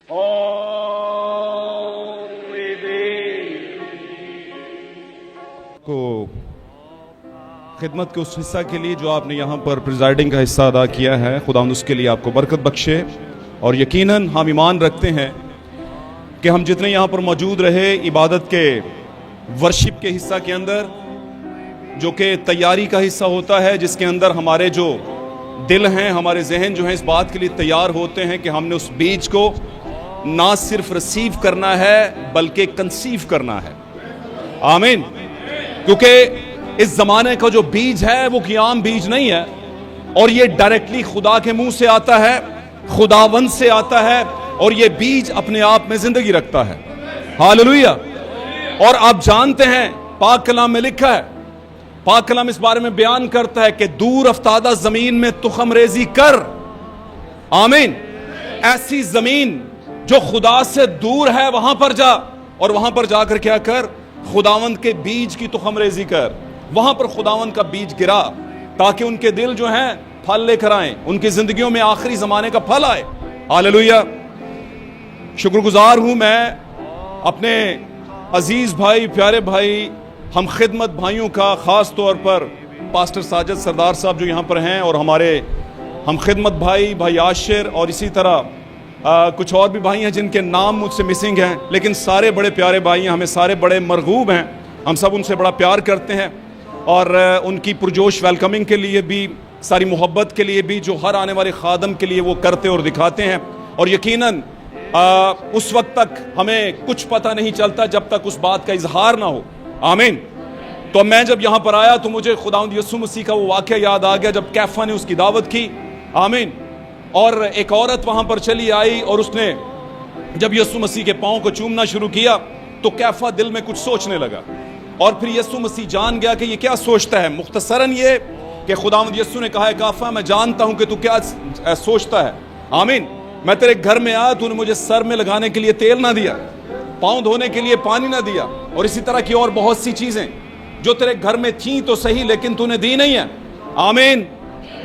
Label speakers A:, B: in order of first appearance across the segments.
A: کو خدمت کے اس حصہ کے لیے جو آپ نے یہاں پر پریزائڈنگ کا حصہ ادا کیا ہے، خداوند اس کے لیے آپ کو برکت بخشے. اور یقیناً ہم ایمان رکھتے ہیں کہ ہم جتنے یہاں پر موجود رہے عبادت کے ورشپ کے حصہ کے اندر، جو کہ تیاری کا حصہ ہوتا ہے، جس کے اندر ہمارے جو دل ہیں، ہمارے ذہن جو ہیں اس بات کے لیے تیار ہوتے ہیں کہ ہم نے اس بیج کو نہ صرف ریسیو کرنا ہے بلکہ کنسیو کرنا ہے. آمین. کیونکہ اس زمانے کا جو بیج ہے وہ کوئی عام بیج نہیں ہے، اور یہ ڈائریکٹلی خدا کے منہ سے آتا ہے، خداوند سے آتا ہے، اور یہ بیج اپنے آپ میں زندگی رکھتا ہے. ہاللویہ. اور آپ جانتے ہیں پاک کلام میں لکھا ہے، پاک کلام اس بارے میں بیان کرتا ہے کہ دور افتادہ زمین میں تخم ریزی کر. آمین. ایسی زمین جو خدا سے دور ہے وہاں پر جا، اور وہاں پر جا کر کیا کر؟ خداوند کے بیج کی تخم ریزی کر. وہاں پر خداوند کا بیج گرا تاکہ ان کے دل جو ہیں پھل لے کر آئیں، ان کی زندگیوں میں آخری زمانے کا پھل آئے. ہاللویہ. شکر گزار ہوں میں اپنے عزیز بھائی، پیارے بھائی، ہم خدمت بھائیوں کا، خاص طور پر پاسٹر ساجد سردار صاحب جو یہاں پر ہیں، اور ہمارے ہم خدمت بھائی عاشر، اور اسی طرح کچھ اور بھی بھائی ہیں جن کے نام مجھ سے مسنگ ہیں، لیکن سارے بڑے پیارے بھائی ہیں، ہمیں سارے بڑے مرغوب ہیں، ہم سب ان سے بڑا پیار کرتے ہیں، اور ان کی پرجوش ویلکمنگ کے لیے بھی، ساری محبت کے لیے بھی جو ہر آنے والے خادم کے لیے وہ کرتے اور دکھاتے ہیں. اور یقیناً اس وقت تک ہمیں کچھ پتہ نہیں چلتا جب تک اس بات کا اظہار نہ ہو. آمین. تو میں جب یہاں پر آیا تو مجھے خداوند یسوع مسیح کا وہ واقعہ یاد آ گیا جب کیفا نے اس کی دعوت کی. آمین. اور ایک عورت وہاں پر چلی آئی، اور اس نے جب یسوع مسیح کے پاؤں کو چومنا شروع کیا تو کیفا دل میں کچھ سوچنے لگا، اور پھر یسوع مسیح جان گیا کہ یہ کیا سوچتا ہے. مختصراً یہ کہ خداوند یسوع نے کہا ہے کیفا میں جانتا ہوں کہ تو کیا سوچتا ہے. آمین. میں تیرے گھر میں آیا، تو نے مجھے سر میں لگانے کے لیے تیل نہ دیا، پاؤں دھونے کے لیے پانی نہ دیا، اور اسی طرح کی اور بہت سی چیزیں جو تیرے گھر میں تھیں تو صحیح، لیکن تو نے دی نہیں ہے. آمین.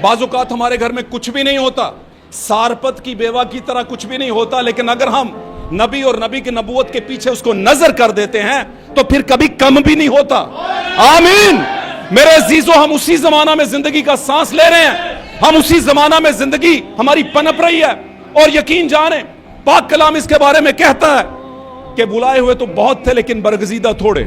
A: بعض اوقات ہمارے گھر میں کچھ بھی نہیں ہوتا، سارپت کی بیوہ کی طرح کچھ بھی نہیں ہوتا، لیکن اگر ہم نبی اور نبی کی نبوت کے پیچھے اس کو نظر کر دیتے ہیں تو پھر کبھی کم بھی نہیں ہوتا. آمین. میرے عزیزو، ہم اسی زمانہ میں زندگی کا سانس لے رہے ہیں، ہم اسی زمانہ میں زندگی ہماری پنپ رہی ہے. اور یقین جانیں پاک کلام اس کے بارے میں کہتا ہے کہ بلائے ہوئے تو بہت تھے لیکن برگزیدہ تھوڑے،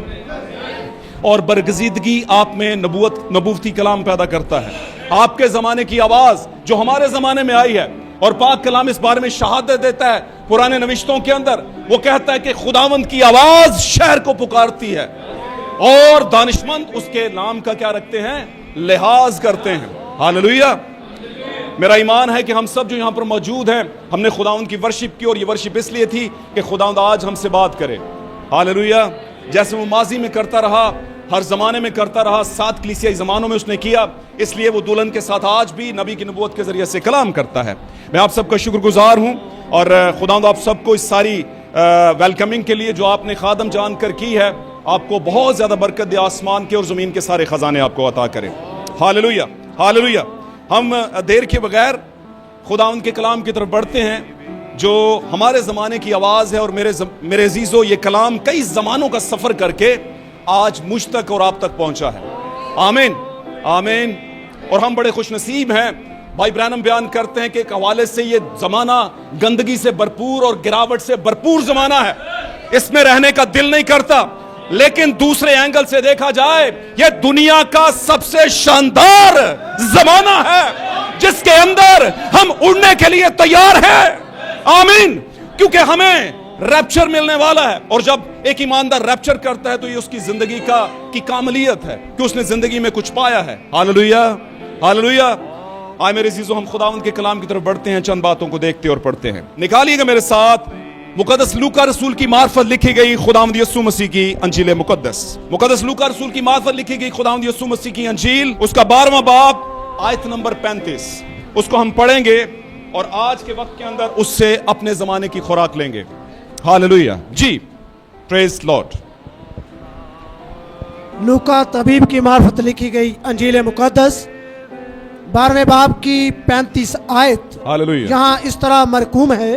A: اور برگزیدگی آپ میں نبوتی کلام پیدا کرتا ہے. آپ کے زمانے کی آواز جو ہمارے زمانے میں آئی ہے، اور پاک کلام اس بارے میں شہادت دیتا ہے پرانے نوشتوں کے اندر، وہ کہتا ہے کہ خداوند کی آواز شہر کو پکارتی ہے، اور دانشمند اس کے نام کا کیا رکھتے ہیں؟ لحاظ کرتے ہیں. ہاللویہ. میرا ایمان ہے کہ ہم سب جو یہاں پر موجود ہیں، ہم نے خداوند کی ورشپ کی، اور یہ ورشپ اس لیے تھی کہ خداوند آج ہم سے بات کرے. ہاللویہ. جیسے وہ ماضی میں کرتا رہا، ہر زمانے میں کرتا رہا، 7 کلیسیائی زمانوں میں اس نے کیا، اس لیے وہ دلہن کے ساتھ آج بھی نبی کی نبوت کے ذریعے سے کلام کرتا ہے. میں آپ سب کا شکر گزار ہوں، اور خداوند آپ سب کو اس ساری ویلکمنگ کے لیے جو آپ نے خادم جان کر کی ہے، آپ کو بہت زیادہ برکت دے، آسمان کے اور زمین کے سارے خزانے آپ کو عطا کرے. ہاللویہ. ہاللویہ. ہم دیر کے بغیر خداوند کے کلام کی طرف بڑھتے ہیں جو ہمارے زمانے کی آواز ہے. اور میرے عزیزو، یہ کلام کئی زمانوں کا سفر کر کے آج مجھ تک اور آپ تک پہنچا ہے. آمین. آمین. اور ہم بڑے خوش نصیب ہیں. بھائی برانم بیان کرتے ہیں کہ ایک حوالے سے یہ زمانہ گندگی سے بھرپور اور گراوٹ سے بھرپور زمانہ ہے، اس میں رہنے کا دل نہیں کرتا، لیکن دوسرے اینگل سے دیکھا جائے یہ دنیا کا سب سے شاندار زمانہ ہے جس کے اندر ہم اڑنے کے لیے تیار ہیں. آمین. کیونکہ ہمیں ریپچر ملنے والا ہے، اور جب ایک ایماندار ریپچر کرتا ہے تو یہ اس کی زندگی کی کاملیت ہے کہ اس نے زندگی میں کچھ پایا ہے. ہاللویہ. ہاللویہ. آئے میرے عزیزو، ہم خداوند کے کلام کی طرف بڑھتے ہیں، چند باتوں کو دیکھتے اور پڑھتے ہیں. نکالیے گا میرے ساتھ مقدس لوکا رسول کی معرفت لکھی گئی خداوند یسوع مسیح کی انجیل مقدس. مقدس لوکا رسول کی معرفت لکھی گئی خداوند یسوع مسیح کی انجیل، اس کا 12واں باب، آیت نمبر 35. اس کو ہم پڑھیں گے اور آج کے وقت کے اندر اس سے اپنے زمانے کی خوراک لیں گے. ہاللویہ. جی، پریز لارڈ.
B: لوکا طبیب کی معرفت لکھی گئی انجیل مقدس 12ویں باب کی 35 آیت.
A: ہاللویہ.
B: یہاں اس طرح مرقوم ہے،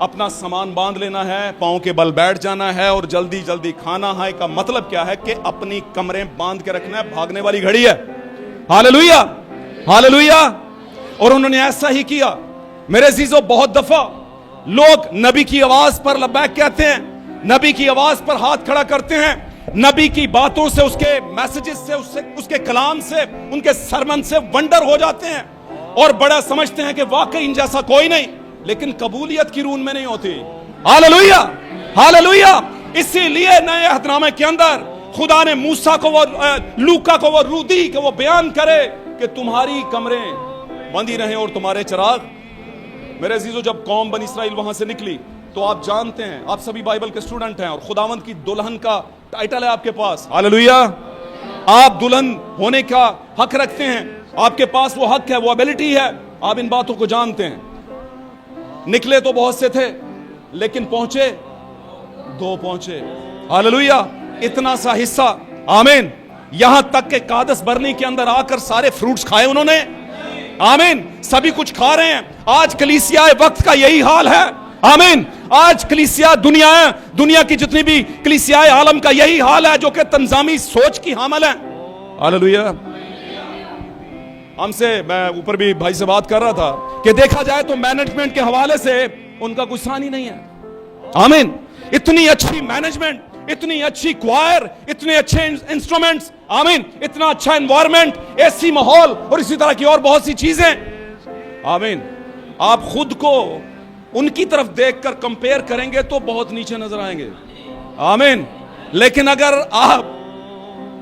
A: اپنا سامان باندھ لینا ہے, پاؤں کے بل بیٹھ جانا ہے اور جلدی جلدی کھانا ہے کا مطلب کیا ہے کہ اپنی کمریں باندھ کے رکھنا ہے, بھاگنے والی گھڑی ہے. Hallelujah hallelujah. اور انہوں نے ایسا ہی کیا. میرے عزیزو, بہت دفعہ لوگ نبی کی آواز پر لبیک کہتے ہیں, نبی کی آواز پر ہاتھ کھڑا کرتے ہیں, نبی کی باتوں سے, اس کے میسجز سے, اس کے کلام سے, ان کے سرمن سے ونڈر ہو جاتے ہیں اور بڑا سمجھتے ہیں کہ واقعی ان جیسا کوئی نہیں, لیکن قبولیت کی رون میں نہیں ہوتی. Hallelujah hallelujah. اسی لیے نئے عہد نامے کے اندر خدا نے موسیٰ کو, لوکا کو وہ روح دی کہ وہ بیان کرے کہ تمہاری کمریں بندی رہیں اور تمہارے چراغ. میرے عزیزو, جب قوم بنی اسرائیل وہاں سے نکلی تو آپ جانتے ہیں, آپ سبھی بائبل کے اسٹوڈنٹ ہیں اور خداوند کی دلہن کا ٹائٹل ہے آپ کے پاس. ہاللویا. آپ دلہن ہونے کا حق رکھتے ہیں, آپ کے پاس وہ حق ہے, وہ ایبلٹی ہے, آپ ان باتوں کو جانتے ہیں. نکلے تو بہت سے تھے لیکن پہنچے دو پہنچے. ہاللویا. اتنا سا حصہ. آمین. یہاں تک کہ قادس برنی کے اندر آ کر سارے فروٹس کھائے انہوں نے. آمین. سبھی کچھ کھا رہے ہیں. آج کلیسیا وقت کا یہی حال ہے. آمین. آج کلیسیا دنیا کی جتنی بھی کلیسیا عالم کا یہی حال ہے جو کہ تنظامی سوچ کی حامل ہے. ہاللویا. ہم سے, میں اوپر بھی بھائی سے بات کر رہا تھا کہ دیکھا جائے تو مینجمنٹ کے حوالے سے ان کا کوئی ثانی نہیں ہے. آمین. اتنی اچھی مینجمنٹ, اتنی اچھی کوائر, اتنے اچھے انسٹرومنٹس, آمین, اتنا اچھا انوائرمنٹ, ایسی ماحول اور اسی طرح کی اور بہت سی چیزیں. آمین. آپ خود کو ان کی طرف دیکھ کر کمپیئر کریں گے تو بہت نیچے نظر آئیں گے. آمین. لیکن اگر آپ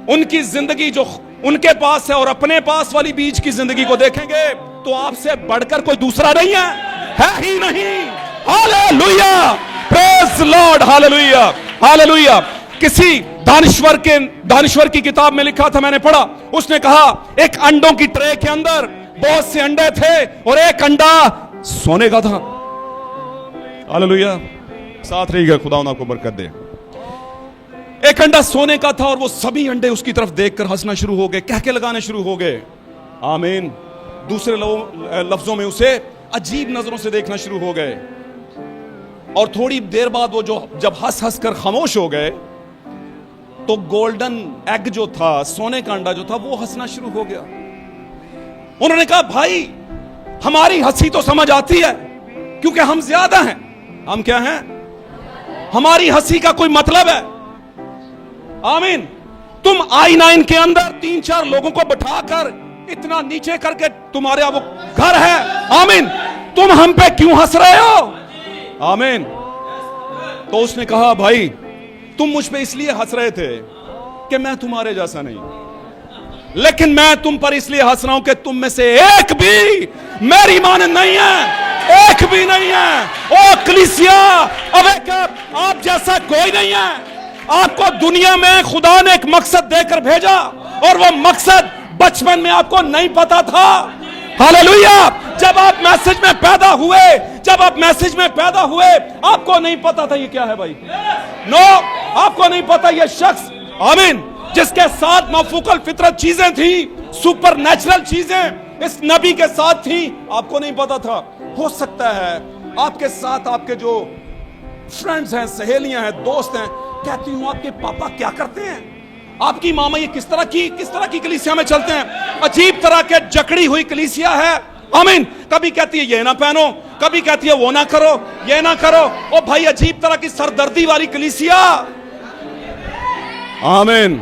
A: ان کی زندگی جو ان کے پاس ہے اور اپنے پاس والی بیچ کی زندگی کو دیکھیں گے تو آپ سے بڑھ کر کوئی دوسرا نہیں ہے ہی نہیں. ہاللویا. پریز لارڈ. Hallelujah hallelujah. کسی دانشور کی کتاب میں لکھا تھا, میں نے پڑھا, اس نے کہا ایک انڈوں کی ٹرے کے اندر بہت سے انڈے تھے اور ایک انڈا سونے کا تھا. ہاللویا. ساتھ رہی گا, خدا آپ کو برکت دے. ایک انڈا سونے کا تھا اور وہ سبھی انڈے اس کی طرف دیکھ کر ہنسنا شروع ہو گئے, کہکے لگانے شروع ہو گئے. آمین. دوسرے لفظوں میں اسے عجیب نظروں سے دیکھنا شروع ہو گئے. اور تھوڑی دیر بعد وہ جب ہنس ہنس کر خاموش ہو گئے تو گولڈن ایگ جو تھا, سونے کا انڈا جو تھا, وہ ہنسنا شروع ہو گیا. انہوں نے کہا بھائی ہماری ہنسی تو سمجھ آتی ہے کیونکہ ہم زیادہ ہیں. ہم کیا ہیں؟ ہماری ہنسی کا کوئی مطلب ہے. آمین. تم I9 کے اندر 3-4 لوگوں کو بٹھا کر اتنا نیچے کر کے تمہارے وہ گھر ہے. آمین. تم ہم پہ کیوں ہنس رہے ہو؟ آمین. تو اس نے کہا بھائی تم مجھ پہ اس لیے ہنس رہے تھے کہ میں تمہارے جیسا نہیں, لیکن میں تم پر اس لیے ہنس رہا ہوں کہ تم میں سے ایک بھی میری مانند نہیں ہے, ایک بھی نہیں ہے. او کلیسیا, آپ جیسا کوئی نہیں ہے. آپ کو دنیا میں خدا نے ایک مقصد دے کر بھیجا اور وہ مقصد بچپن میں آپ کو نہیں پتا تھا. ہاللویا. جب آپ میسج میں پیدا ہوئے آپ کو نہیں پتا تھا یہ کیا ہے بھائی. نو, آپ کو نہیں پتا یہ شخص, آمین, جس کے ساتھ مفوق الفطرت چیزیں تھیں, سپر نیچرل چیزیں اس نبی کے ساتھ تھیں, آپ کو نہیں پتا تھا. ہو سکتا ہے آپ کے ساتھ آپ کے جو فرینڈز ہیں, سہیلیاں ہیں, دوست ہیں, کہتی ہوں آپ کے پاپا کیا کرتے ہیں, آپ کی ماما یہ کس طرح کی کلیسیا میں چلتے ہیں, عجیب طرح کے جکڑی ہوئی کلیسیا ہے. آمین. کبھی کہتی ہے یہ نہ پہنو, کبھی کہتی ہے وہ نہ کرو, یہ نہ کرو. او بھائی عجیب طرح کی سردردی والی کلیسیا. آمین.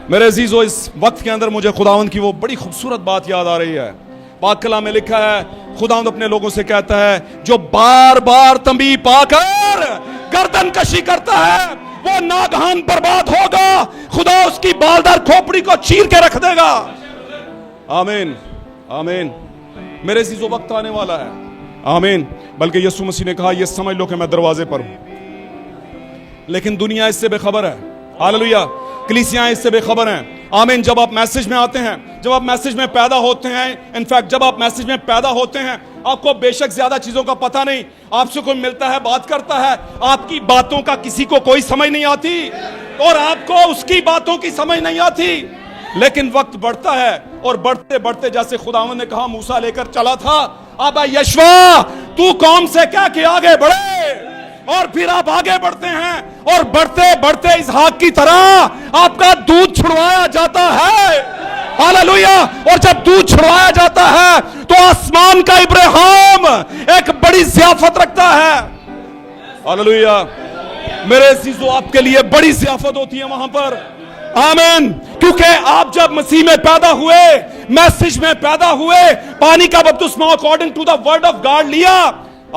A: میرے عزیزو, اس وقت کے اندر مجھے خداوند کی وہ بڑی خوبصورت بات یاد آ رہی ہے. پاک کلام میں لکھا ہے خداوند اپنے لوگوں سے کہتا ہے جو بار بار تنبیہ پا کر گردن کشی کرتا ہے وہ ناگہان برباد ہوگا. خدا اس کی بالدار کھوپڑی کو چیر کے رکھ دے گا. آمین آمین. میرے عزیزو, وقت آنے والا ہے. آمین. بلکہ یسوع مسیح نے کہا یہ سمجھ لو کہ میں دروازے پر ہوں, لیکن دنیا اس سے بے خبر ہے. ہاللویا. کلیسیاں اس سے بے خبر ہیں. آمین. جب آپ میسج میں آتے ہیں, جب آپ میسج میں پیدا ہوتے ہیں, انفیکٹ جب آپ میسج میں پیدا ہوتے ہیں آپ کو بے شک زیادہ چیزوں کا پتہ نہیں, آپ سے کوئی ملتا ہے, بات کرتا ہے, آپ کی باتوں کا کسی کو کوئی سمجھ نہیں آتی اور آپ کو اس کی باتوں کی سمجھ نہیں آتی. لیکن وقت بڑھتا ہے اور بڑھتے بڑھتے جیسے خداوند نے کہا موسیٰ لے کر چلا تھا, اب یشوا تو قوم سے کہہ کے آگے بڑھے اور پھر آپ آگے بڑھتے ہیں اور بڑھتے بڑھتے اسحاق کی طرح آپ کا دودھ چھڑوایا جاتا ہے. ہاللویا. اور جب دودھ چھڑوایا جاتا ہے تو آسمان کا ابراہیم ایک بڑی ضیافت رکھتا ہے. ہاللویا. میرے عزیزو آپ کے لیے بڑی ضیافت ہوتی ہے وہاں پر. آمین. کیونکہ آپ جب مسیح میں پیدا ہوئے, میسج میں پیدا ہوئے, پانی کا بپتسمہ according to the word of God لیا,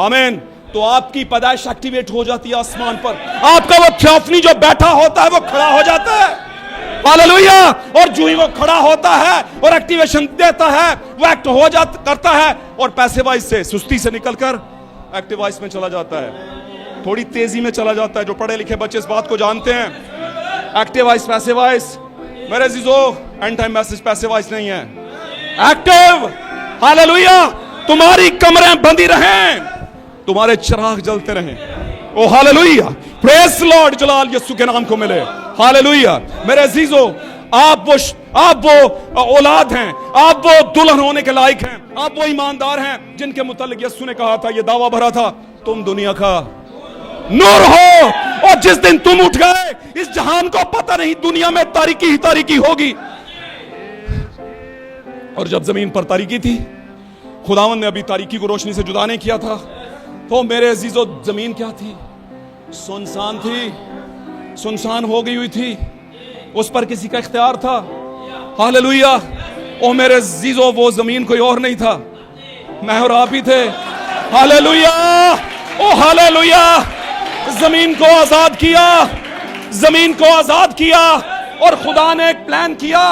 A: آمین, تو آپ کی پیدائش ایکٹیویٹ ہو جاتی ہے آسمان پر. آپ کا وہ تھیوفنی جو بیٹھا ہوتا ہے وہ کھڑا ہو جاتا ہے. ہاللویا. اور جو ہی وہ کھڑا ہوتا ہے اور ایکٹیویشن دیتا ہے وہ ایکٹ ہو جاتا کرتا ہے اور پیسے وائز سے سستی سے نکل کر ایکٹیو وائز میں چلا جاتا ہے, تھوڑی تیزی میں چلا جاتا ہے. جو پڑھے لکھے بچے اس بات کو جانتے ہیں, ایکٹیو وائز پیسے وائز. میرے عزیزو اینڈ ٹائم میسج پیسے وائز نہیں ہے, ایکٹیو. ہاللویا. تمہاری کمریں بندی رہیں, تمہارے چراغ جلتے رہیں. او ہاللویا. پریز لارڈ. جلال یسوع کے نام کو ملے. ہاللویا. میرے عزیزو آپ وہ اولاد ہیں, آپ وہ دلہن ہونے کے لائق ہیں, آپ وہ ایماندار ہیں جن کے متعلق یسوع نے کہا تھا, یہ دعویٰ بھرا تھا, تم دنیا کا نور ہو. اور جس دن تم اٹھ گئے اس جہان کو پتہ نہیں دنیا میں تاریکی ہی تاریکی ہوگی. اور جب زمین پر تاریکی تھی, خداوند نے ابھی تاریکی کو روشنی سے جدا نہیں کیا تھا, تو میرے عزیزو زمین کیا تھی؟ سنسان تھی, سنسان ہو گئی ہوئی تھی. اس پر کسی کا اختیار تھا. ہاللویا. او میرے عزیزو وہ زمین کوئی اور نہیں تھا, میں اور آپ ہی تھے. ہاللویا. او ہاللویا. زمین کو آزاد کیا, زمین کو آزاد کیا, اور خدا نے ایک پلان کیا.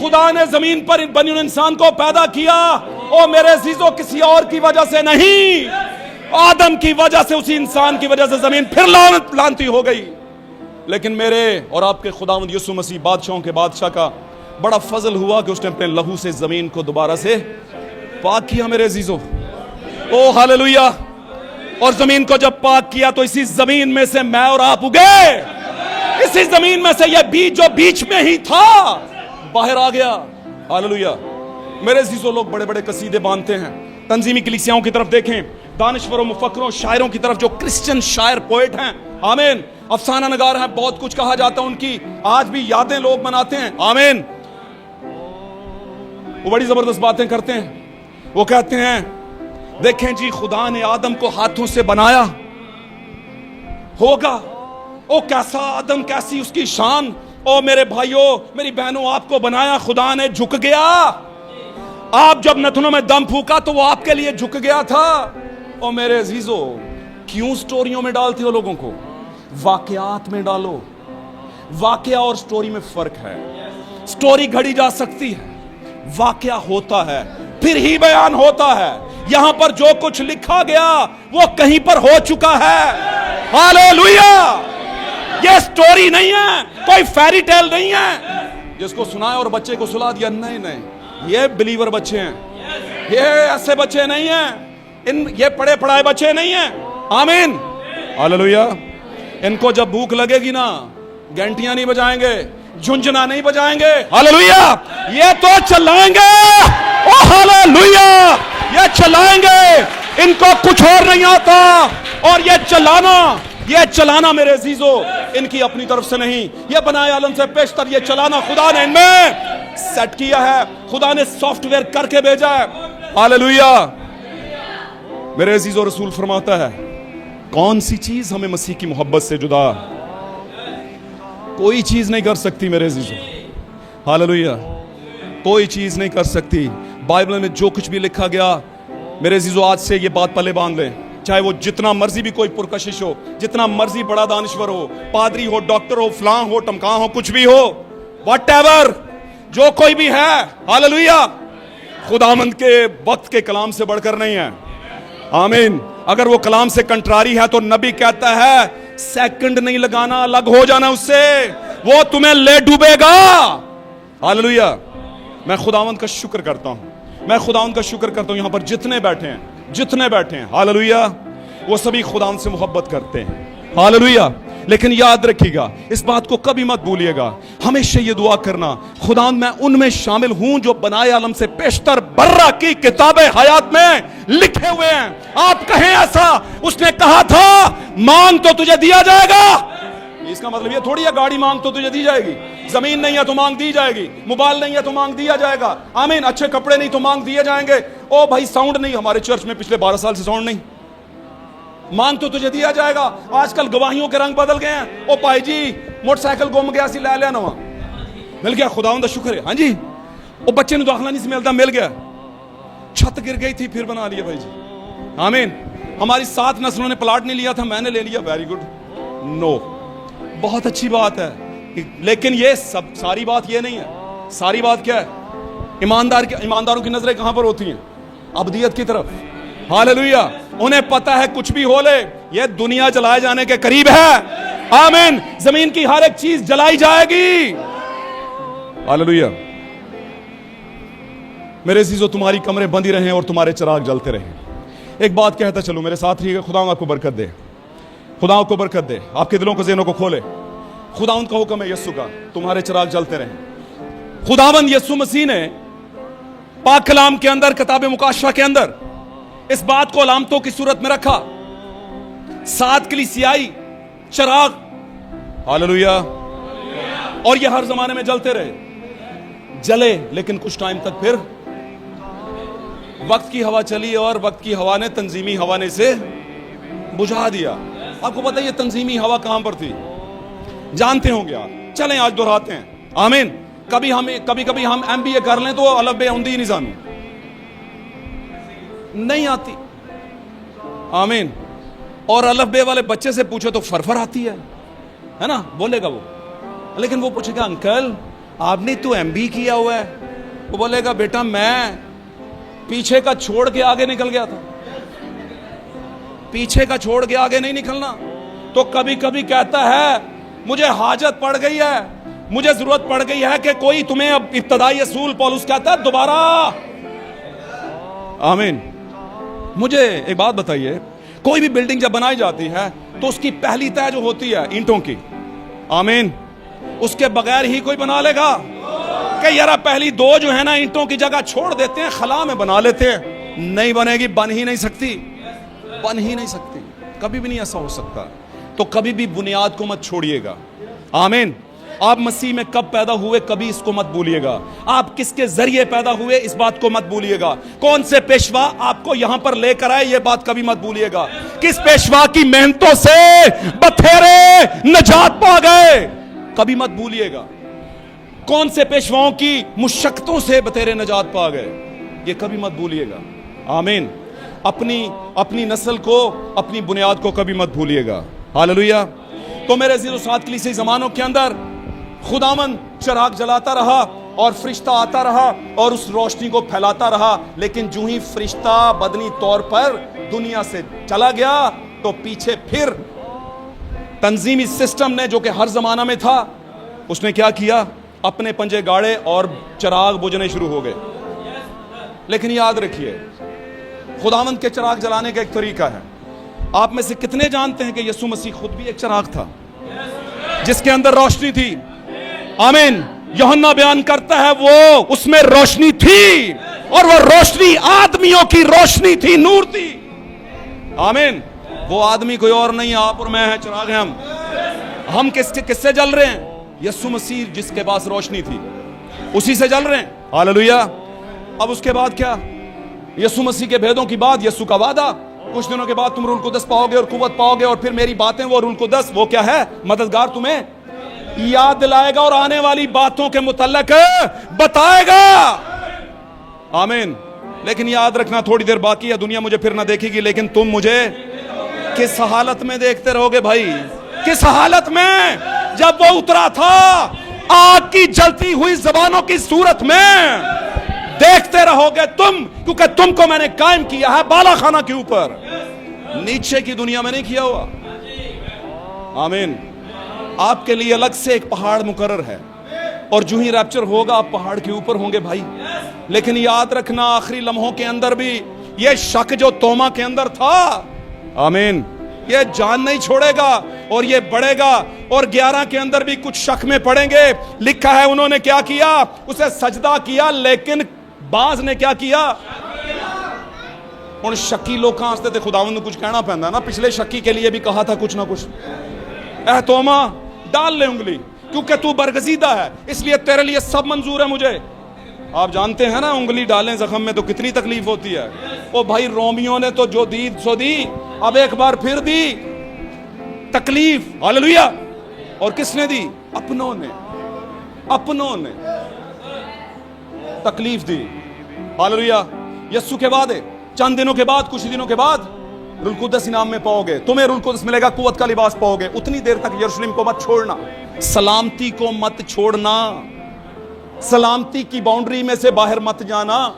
A: خدا نے زمین پر بنی انسان کو پیدا کیا. او میرے عزیزو کسی اور کی وجہ سے نہیں, آدم کی وجہ سے, اسی انسان کی وجہ سے زمین پھر لعنتی ہو گئی. لیکن میرے اور آپ کے خداوند یسوع مسیح بادشاہوں کے بادشاہ کا بڑا فضل ہوا کہ اس نے اپنے لہو سے زمین کو دوبارہ سے پاک کیا. میرے عزیزو او ہاللویا. اور زمین کو جب پاک کیا تو اسی زمین میں سے میں اور آپ اگے. اسی زمین میں سے یہ بیج جو بیچ میں ہی تھا باہر آ گیا. ہاللویا. میرے عزیزو لوگ بڑے بڑے قصیدے باندھتے ہیں, تنظیمی کلیسیاؤں کی طرف دیکھیں, دانشوروں, مفکروں, شاعروں کی طرف جو کرسچن شاعر پوئٹ ہیں, آمین, افسانہ نگار ہیں, بہت کچھ کہا جاتا ہے ان کی, آج بھی یادیں لوگ مناتے ہیں. آمین. وہ بڑی زبردست باتیں کرتے ہیں. وہ کہتے ہیں دیکھیں جی خدا نے آدم کو ہاتھوں سے بنایا ہوگا, او کیسا آدم, کیسی اس کی شان. او میرے بھائیوں, میری بہنوں, آپ کو بنایا خدا نے, جھک گیا. آپ جب نتنوں میں دم پھونکا تو وہ آپ کے لیے جھک گیا تھا. او میرے عزیزو کیوں سٹوریوں میں ڈالتے ہو لوگوں کو؟ واقعات میں ڈالو. واقعہ اور سٹوری میں فرق ہے. سٹوری گھڑی جا سکتی ہے, واقعہ ہوتا ہے پھر ہی بیان ہوتا ہے. یہاں پر جو کچھ لکھا گیا وہ کہیں پر ہو چکا ہے. ہاللویا. یہ سٹوری نہیں ہے, کوئی فیری ٹیل نہیں ہے جس کو سنائے اور بچے کو سلا دیا. نہیں نہیں, یہ بلیور بچے ہیں, یہ ایسے بچے نہیں ہیں, یہ پڑھے پڑھائے بچے نہیں ہیں. آمین. ہاللویا. ان کو جب بھوک لگے گی نا, گھنٹیاں نہیں بجائیں گے, جھنجھنا نہیں بجائیں گے. ہاللویا. یہ تو چلائیں گے. او ہاللویا. یہ چلائیں گے, ان کو کچھ اور نہیں آتا. اور یہ چلانا میرے عزیزو ان کی اپنی طرف سے نہیں, یہ بنائے عالم سے پیشتر. یہ چلانا خدا نے ان میں سیٹ کیا ہے, خدا نے سافٹ ویئر کر کے بھیجا ہے. ہاللویا. میرے عزیزو رسول فرماتا ہے کون سی چیز ہمیں مسیح کی محبت سے جدا کوئی چیز نہیں کر سکتی. میرے عزیزو ہاللویا, کوئی چیز نہیں کر سکتی. بائبل میں جو کچھ بھی لکھا گیا, میرے عزیزو آج سے یہ بات پلے باندھ لیں, چاہے وہ جتنا مرضی بھی کوئی پرکشش ہو, جتنا مرضی بڑا دانشور ہو, پادری ہو, ڈاکٹر ہو, فلاں ہو, ٹمکاں ہو, کچھ بھی ہو, واٹ ایور, جو کوئی بھی ہے, ہاللویا, خداوند کے وقت کے کلام سے بڑھ کر نہیں ہے. آمین. اگر وہ کلام سے کنٹراری ہے تو نبی کہتا ہے سیکنڈ نہیں لگانا, الگ ہو جانا اس سے, وہ تمہیں لے ڈوبے گا. ہاللویا. میں خداوند کا شکر کرتا ہوں, میں خداوند کا شکر کرتا ہوں یہاں پر جتنے بیٹھے ہیں, ہاللویا, وہ سبھی خداوند سے محبت کرتے ہیں. ہاللویا. لیکن یاد رکھیے گا اس بات کو کبھی مت بھولیے گا, ہمیشہ یہ دعا کرنا, خدا میں ان میں شامل ہوں جو بنائے عالم سے پیشتر برہ کی کتاب حیات میں لکھے ہوئے ہیں. آپ کہیں ایسا, اس نے کہا تھا مانگ تو تجھے دیا جائے گا. اس کا مطلب یہ تھوڑی ہے گاڑی مانگ تو تجھے دی جائے گی, زمین نہیں ہے تو مانگ دی جائے گی, موبائل نہیں ہے تو مانگ دیا جائے گا, آمین, اچھے کپڑے نہیں تو مانگ دیے جائیں گے. او بھائی ساؤنڈ نہیں, ہمارے چرچ میں پچھلے 12 سال سے ساؤنڈ نہیں, مانگ تو تجھے دیا جائے گا. آج کل گواہیوں کے رنگ بدل گئے ہیں. او پائی جی موٹر سائیکل گم گیا سی لے لیا نواں, مل گیا, خداوند دا شکر ہے. ہاں جی, او بچے نے داخلہ نہیں سی ملتا, مل گیا. چھت گر گئی تھی پھر بنا لیا بھائی جی, آمین. ہماری 7 نسلوں نے پلاٹ نہیں لیا تھا, میں نے لے لیا, ویری گڈ. نو, بہت اچھی بات ہے, لیکن یہ سب ساری بات یہ نہیں ہے. ساری بات کیا ہے؟ ایمانداروں کی نظریں کہاں پر ہوتی ہیں؟ ابدیت کی طرف. ہاللویا. انہیں پتہ ہے کچھ بھی ہو لے یہ دنیا جلائے جانے کے قریب ہے. آمین. زمین کی ہر ایک چیز جلائی جائے گی. ہاللویا. میرے عزیزو, تمہاری کمریں بندی رہیں اور تمہارے چراغ جلتے رہیں. ایک بات کہتا چلو, میرے ساتھ رہیے. خدا آپ کو برکت دے, خدا آپ کو برکت دے, آپ کے دلوں کو ذہنوں کو کھولے. خداوند کا حکم ہے یسوع کا, تمہارے چراغ جلتے رہیں. خداوند یسوع مسیح نے پاک کلام کے اندر, کتاب مکاشفہ کے اندر اس بات کو علامتوں کی صورت میں رکھا. 7 کلیسیائی چراغ, ہاللویا, اور یہ ہر زمانے میں جلتے رہے, جلے, لیکن کچھ ٹائم تک پھر وقت کی ہوا چلی اور وقت کی ہوا نے, تنظیمی ہوا نے اسے بجھا دیا. آپ کو پتہ ہے یہ تنظیمی ہوا کہاں پر تھی؟ جانتے ہوں گے آپ. چلیں آج دہراتے ہیں. آمین. کبھی ہم MBA کر لیں تو الف بے ہندی نظامی نہیں آتی, آمین. اور الف بے والے بچے سے پوچھو تو فرفر آتی ہے نا, بولے گا وہ. لیکن وہ پوچھے گا انکل آپ نے تو MBA کیا ہوا ہے, وہ بولے گا بیٹا میں پیچھے کا چھوڑ کے آگے نکل گیا تھا. پیچھے کا چھوڑ کے آگے نہیں نکلنا. تو کبھی کبھی کہتا ہے مجھے حاجت پڑ گئی ہے, مجھے ضرورت پڑ گئی ہے کہ کوئی تمہیں, اب ابتدائی اصول پولس کہتا ہے دوبارہ. آمین. مجھے ایک بات بتائیے, کوئی بھی بلڈنگ جب بنائی جاتی ہے تو اس کی پہلی تہ جو ہوتی ہے اینٹوں کی, آمین, اس کے بغیر ہی کوئی بنا لے گا کہ یار پہلی 2 جو ہے نا اینٹوں کی جگہ چھوڑ دیتے ہیں, خلا میں بنا لیتے ہیں. نہیں بنے گی, بن ہی نہیں سکتی, بن ہی نہیں سکتی, کبھی بھی نہیں ایسا ہو سکتا. تو کبھی بھی بنیاد کو مت چھوڑیے گا. آمین. آپ مسیح میں کب پیدا ہوئے کبھی اس کو مت بھولیے گا. آپ کس کے ذریعے پیدا ہوئے اس بات کو مت بھولیے گا. کون سے پیشوا آپ کو یہاں پر لے کر آئے یہ بات کبھی مت بھولیے گا. کس پیشوا کی محنتوں سے بتھیرے نجات پا گئے کبھی مت بھولیے گا. کون سے پیشواؤں کی مشقتوں سے بتھیرے نجات پا گئے یہ کبھی مت بھولیے گا. آمین. اپنی نسل کو, اپنی بنیاد کو کبھی مت بھولیے گا. ہاللویا. تو میرے عزیزو, 7 کلیسیائی زمانوں کے اندر خداوند چراغ جلاتا رہا اور فرشتہ آتا رہا اور اس روشنی کو پھیلاتا رہا. لیکن جو ہی فرشتہ بدنی طور پر دنیا سے چلا گیا تو پیچھے پھر تنظیمی سسٹم نے, جو کہ ہر زمانہ میں تھا, اس نے کیا کیا؟ اپنے پنجے گاڑے اور چراغ بجھنے شروع ہو گئے. لیکن یاد رکھیے خداوند کے چراغ جلانے کا ایک طریقہ ہے. آپ میں سے کتنے جانتے ہیں کہ یسوع مسیح خود بھی ایک چراغ تھا جس کے اندر روشنی تھی؟ آمین. یوحنا بیان کرتا ہے وہ اس میں روشنی تھی اور وہ روشنی آدمیوں کی روشنی تھی, نور تھی. آمین. وہ آدمی کوئی اور نہیں, آپ اور میں ہیں, چراغ ہیں ہم کس سے جل رہے ہیں؟ یسوع مسیح جس کے پاس روشنی تھی اسی سے جل رہے ہیں. ہاللویا. اب اس کے بعد کیا؟ یسوع مسیح کے بھیدوں کی بات, یسوع کا وعدہ, کچھ دنوں کے بعد تم روح القدس پاؤ گے اور قوت پاؤ گے, اور پھر میری باتیں, وہ روح القدس, وہ کیا ہے؟ مددگار, تمہیں یاد دلائے گا اور آنے والی باتوں کے متعلق بتائے گا. آمین. لیکن یاد رکھنا تھوڑی دیر باقی ہے, دنیا مجھے پھر نہ دیکھے گی, لیکن تم مجھے کس حالت میں دیکھتے رہو گے بھائی؟ کس حالت میں؟ جب وہ اترا تھا آگ کی جلتی ہوئی زبانوں کی صورت میں دیکھتے رہو گے تم, کیونکہ تم کو میں نے قائم کیا ہے بالا خانہ کے اوپر, نیچے کی دنیا میں نہیں کیا ہوا. آمین. آپ کے لیے الگ سے ایک پہاڑ مقرر ہے اور جو ہی ریپچر ہوگا آپ پہاڑ کے اوپر ہوں گے بھائی. لیکن یاد رکھنا آخری لمحوں کے اندر بھی یہ شک جو توما کے اندر تھا, آمین, یہ جان نہیں چھوڑے گا اور یہ بڑھے گا. اور 11 کے اندر بھی کچھ شک میں پڑیں گے. لکھا ہے انہوں نے کیا کیا, اسے سجدہ کیا, لیکن بعض نے کیا کیا. اور شکی لوگ ہنستے تھے, خداوند نے کچھ کہنا پہنتا نا, پچھلے شکی کے لیے بھی کہا تھا کچھ نہ کچھ, اے توما ڈال لے انگلی کیونکہ تو برگزیدہ ہے, اس لیے تیرے لیے سب منظور ہے مجھے. آپ جانتے ہیں نا انگلی ڈالیں زخم میں تو کتنی تکلیف ہوتی ہے. او بھائی رومیوں نے تو جو دی سو دی, اب ایک بار پھر دی تکلیف. ہاللویا. اور کس نے دی؟ اپنوں نے تکلیف دی. ہاللویا. یسوع کے بعد چند دنوں کے بعد, کچھ دنوں کے بعد روح القدس انعام میں پاؤ گے, تمہیں روح القدس ملے گا, قوت کا لباس پاؤ گے. اتنی دیر تک یروشلم کو مت چھوڑنا, سلامتی کو مت چھوڑنا, سلامتی کی باؤنڈری میں سے باہر مت جانا.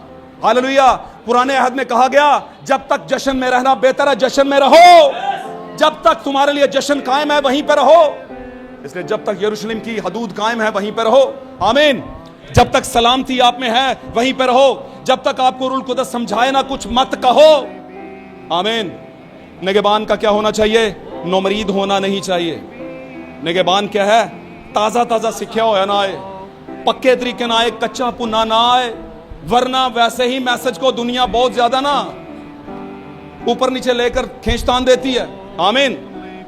A: ہاللویا. پرانے عہد میں کہا گیا جب تک جشن میں رہنا بہتر ہے جشن میں رہو, جب تک تمہارے لیے جشن قائم ہے وہیں پہ رہو. اس لیے جب تک یروشلم کی حدود قائم ہے وہیں پہ رہو. آمین. جب تک سلامتی آپ میں ہے وہیں پہ رہو, جب تک آپ کو روح القدس سمجھائے نہ کچھ مت کہو. آمین. نگہبان کا کیا ہونا چاہیے؟ نومرید ہونا نہیں چاہیے. نگہبان کیا ہے؟ تازہ سکھیا ہوا نہ آئے, پکے طریقے نہ آئے, کچا پنا نہ آئے, ورنہ ویسے ہی میسج کو دنیا بہت زیادہ نا اوپر نیچے لے کر کھینچتان دیتی ہے. آمین.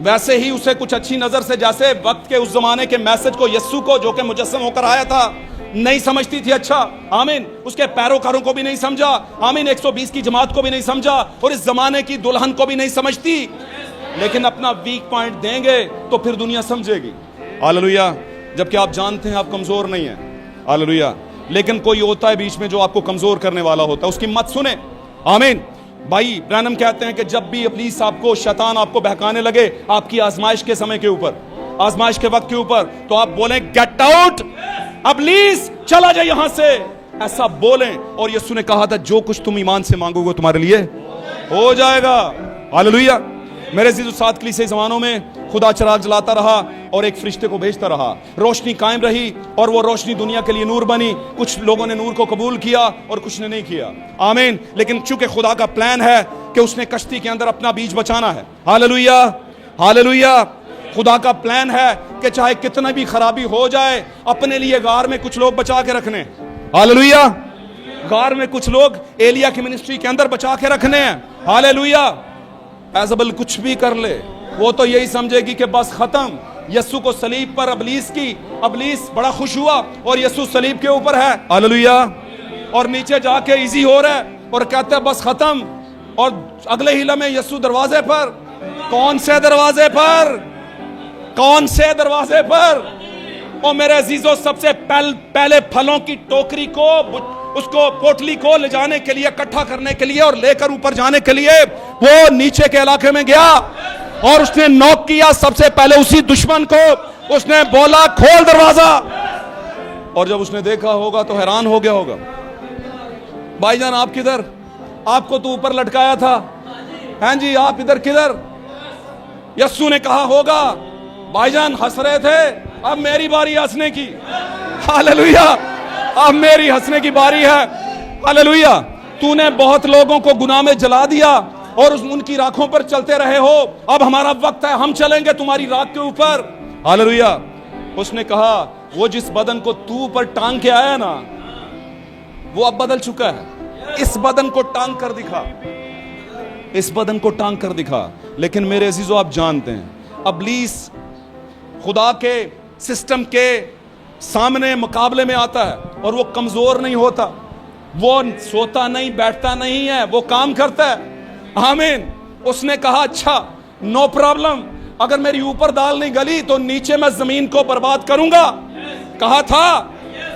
A: ویسے ہی اسے کچھ اچھی نظر سے, جیسے وقت کے اس زمانے کے میسج کو یسوع کو جو کہ مجسم ہو کر آیا تھا نہیں سمجھتی تھی. اچھا. آمین. اس کے پیروکاروں کو بھی نہیں سمجھا. آمین. 120 کی جماعت کو بھی نہیں سمجھا, اور اس زمانے کی دلہن کو بھی نہیں سمجھتی. لیکن اپنا ویک پوائنٹ دیں گے تو پھر دنیا سمجھے گی. ہاللویا. جبکہ آپ جانتے ہیں آپ کمزور نہیں ہیں. ہاللویا. لیکن کوئی ہوتا ہے بیچ میں جو آپ کو کمزور کرنے والا ہوتا ہے, اس کی مت سنیں. آمین. بھائی برانم کہتے ہیں کہ جب بھی ابلیس آپ کو, شیطان آپ کو بہکانے لگے آپ کی آزمائش کے سمے کے اوپر, آزمائش کے وقت کے اوپر, تو آپ بولیں گیٹ آؤٹ, ابلیس چلا جائے یہاں سے, ایسا بولیں. اور یسوع نے کہا تھا جو کچھ تم ایمان سے مانگو گے تمہارے لیے ہو جائے گا. ہاللویا. میرے عزیز ساتھ کلیسے زمانوں میں خدا چراغ جلاتا رہا اور ایک فرشتے کو بھیجتا رہا, روشنی قائم رہی اور وہ روشنی دنیا کے لیے نور بنی. کچھ لوگوں نے نور کو قبول کیا اور کچھ نے نہیں کیا. آمین. لیکن چونکہ خدا کا پلان ہے کہ اس نے کشتی کے اندر اپنا بیج بچانا ہے. ہاللویا. ہاللویا. خدا کا پلان ہے کہ چاہے کتنا بھی خرابی ہو جائے اپنے لیے غار میں کچھ لوگ بچا کے رکھنے. ہاللویا. غار میں کچھ لوگ ایلیا کی منسٹری کے اندر بچا کے رکھنے ہیں. ہاللویا. ایزابل کچھ بھی کر لے وہ تو یہی سمجھے گی کہ بس ختم. یسوع کو صلیب پر ابلیس بڑا خوش ہوا اور یسوع صلیب کے اوپر ہے. ہاللویا. اور نیچے جا کے ایزی ہو رہا ہے اور کہتے ہیں بس ختم. اور اگلے ہی لمحے یسوع دروازے پر. کون سے دروازے پر؟ کون سے دروازے پر؟ اور میرے عزیزوں سب سے پہلے پھلوں کی ٹوکری کو, اس کو پوٹلی کو لے جانے کے لیے, اکٹھا کرنے کے لیے اور لے کر اوپر جانے کے لیے وہ نیچے کے علاقے میں گیا اور اس نے نوک کیا سب سے پہلے اسی دشمن کو. اس نے بولا کھول دروازہ, اور جب اس نے دیکھا ہوگا تو حیران ہو گیا ہوگا. بھائی جان آپ کدھر؟ آپ کو تو اوپر لٹکایا تھا. ہاں جی آپ ادھر کدھر؟ یسوع نے کہا ہوگا بھائی جان ہنس رہے تھے, اب میری باری ہنسنے کی. ہاللویا. اب میری ہنسنے کی باری ہے. ہاللویا. تو نے بہت لوگوں کو گناہ میں جلا دیا اور ان کی راکھوں پر چلتے رہے ہو, اب ہمارا وقت ہے, ہم چلیں گے تمہاری راکھ کے اوپر. ہاللویا. اس نے کہا وہ جس بدن کو تو پر ٹانگ کے آیا نا وہ اب بدل چکا ہے. اس بدن کو ٹانگ کر دکھا, اس بدن کو ٹانگ کر دکھا. لیکن میرے عزیزو آپ جانتے ہیں ابلیس خدا کے سسٹم کے سامنے مقابلے میں آتا ہے اور وہ کمزور نہیں ہوتا, وہ سوتا نہیں بیٹھتا نہیں ہے, وہ کام کرتا ہے. آمین. اس نے کہا اچھا نو پرابلم, اگر میری اوپر دال نہیں گلی تو نیچے میں زمین کو برباد کروں گا. کہا تھا.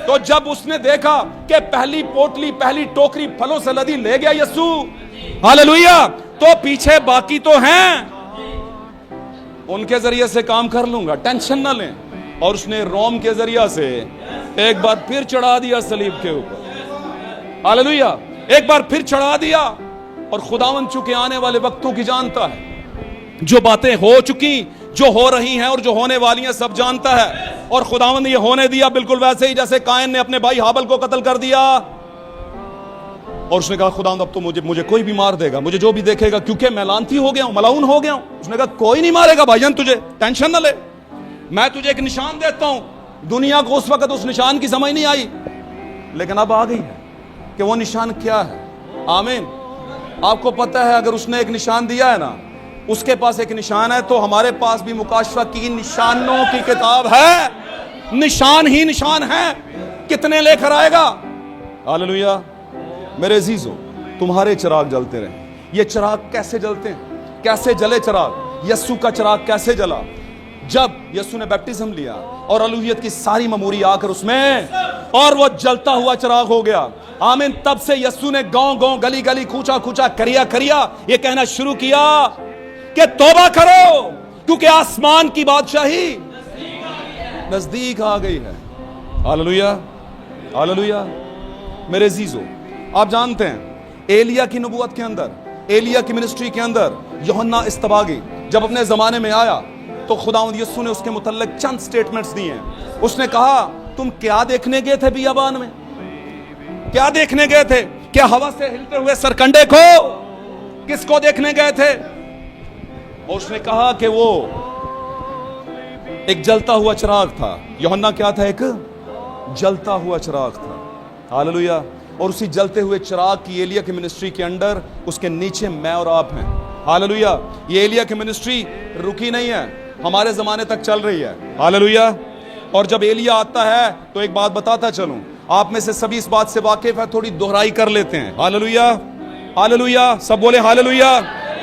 A: تو جب اس نے دیکھا کہ پہلی پوٹلی پہلی ٹوکری پھلوں سے لدی لے گیا یسوع, ہاللویا, تو پیچھے باقی تو ہیں, ان کے ذریعے سے کام کر لوں گا, ٹینشن نہ لیں. اور اس نے روم کے ذریعہ سے ایک بار پھر چڑھا دیا صلیب کے اوپر. ہاللویا. ایک بار پھر چڑھا دیا. اور خداوند چونکہ آنے والے وقتوں کی جانتا ہے, جو باتیں ہو چکی, جو ہو رہی ہیں اور جو ہونے والی ہیں سب جانتا ہے. اور خداوند نے یہ ہونے دیا بالکل ویسے ہی جیسے قائن نے اپنے بھائی ہابل کو قتل کر دیا. اور اس نے کہا خدا اب تو مجھے کوئی بھی مار دے گا, مجھے جو بھی دیکھے گا, کیونکہ میں لعنتی ہو گیا ہوں, ملعون ہو گیا ہوں. اس نے کہا کوئی نہیں مارے گا بھائی جان, تجھے ٹینشن نہ لے, میں تجھے ایک نشان دیتا ہوں. دنیا کو اس وقت اس نشان کی سمجھ نہیں آئی, لیکن اب آ گئی ہے کہ وہ نشان کیا ہے. آمین. آپ کو پتہ ہے اگر اس نے ایک نشان دیا ہے نا, اس کے پاس ایک نشان ہے, تو ہمارے پاس بھی مکاشفہ کی نشانوں کی کتاب ہے. نشان ہی نشان ہے, کتنے لے کر آئے گا. ہاللیلویہ. میرے عزیزو, تمہارے چراغ جلتے رہیں. یہ چراغ کیسے جلتے ہیں, کیسے جلے چراغ؟ یسوع کا چراغ کیسے جلا؟ جب یسوع نے بیپٹزم لیا اور الوہیت کی ساری مموری آ کر اس میں, اور وہ جلتا ہوا چراغ ہو گیا. آمین. تب سے یسوع نے گاؤں گاؤں, گلی گلی, کوچا کوچا, کریا یہ کہنا شروع کیا کہ توبہ کرو, کیونکہ آسمان کی بادشاہی نزدیک آ گئی ہے. ہاللیلویہ. ہاللیلویہ. میرے عزیزو, آپ جانتے ہیں ایلیا کی نبوت کے اندر, ایلیا کی منسٹری کے اندر, یوحنا استباغی جب اپنے زمانے میں آیا تو خداوند یسوع نے اس کے متعلق چند سٹیٹمنٹس دیے ہیں. اس نے کہا تم کیا دیکھنے گئے تھے بیابان میں, کیا دیکھنے گئے تھے؟ کیا ہوا سے ہلتے ہوئے سرکنڈے کو؟ کس کو دیکھنے گئے تھے؟ اور اس نے کہا کہ وہ ایک جلتا ہوا چراغ تھا. یوحنا کیا تھا؟ ایک جلتا ہوا چراغ تھا. ہاللیلویہ. اور اسی جلتے ہوئے چراغ کی ایلیا کی منسٹری کے اندر اس کے نیچے میں اور آپ ہیں. ہاللیلویہ. یہ ایلیا کی منسٹری رکی نہیں ہے, ہمارے زمانے تک چل رہی ہے. ہاللیلویہ. اور جب ایلیا آتا ہے تو ایک بات بتاتا چلوں, آپ میں سے سبھی اس بات سے واقف ہے, تھوڑی دہرائی کر لیتے ہیں. ہاللیلویہ. ہاللیلویہ. سب بولے ہاللیلویہ.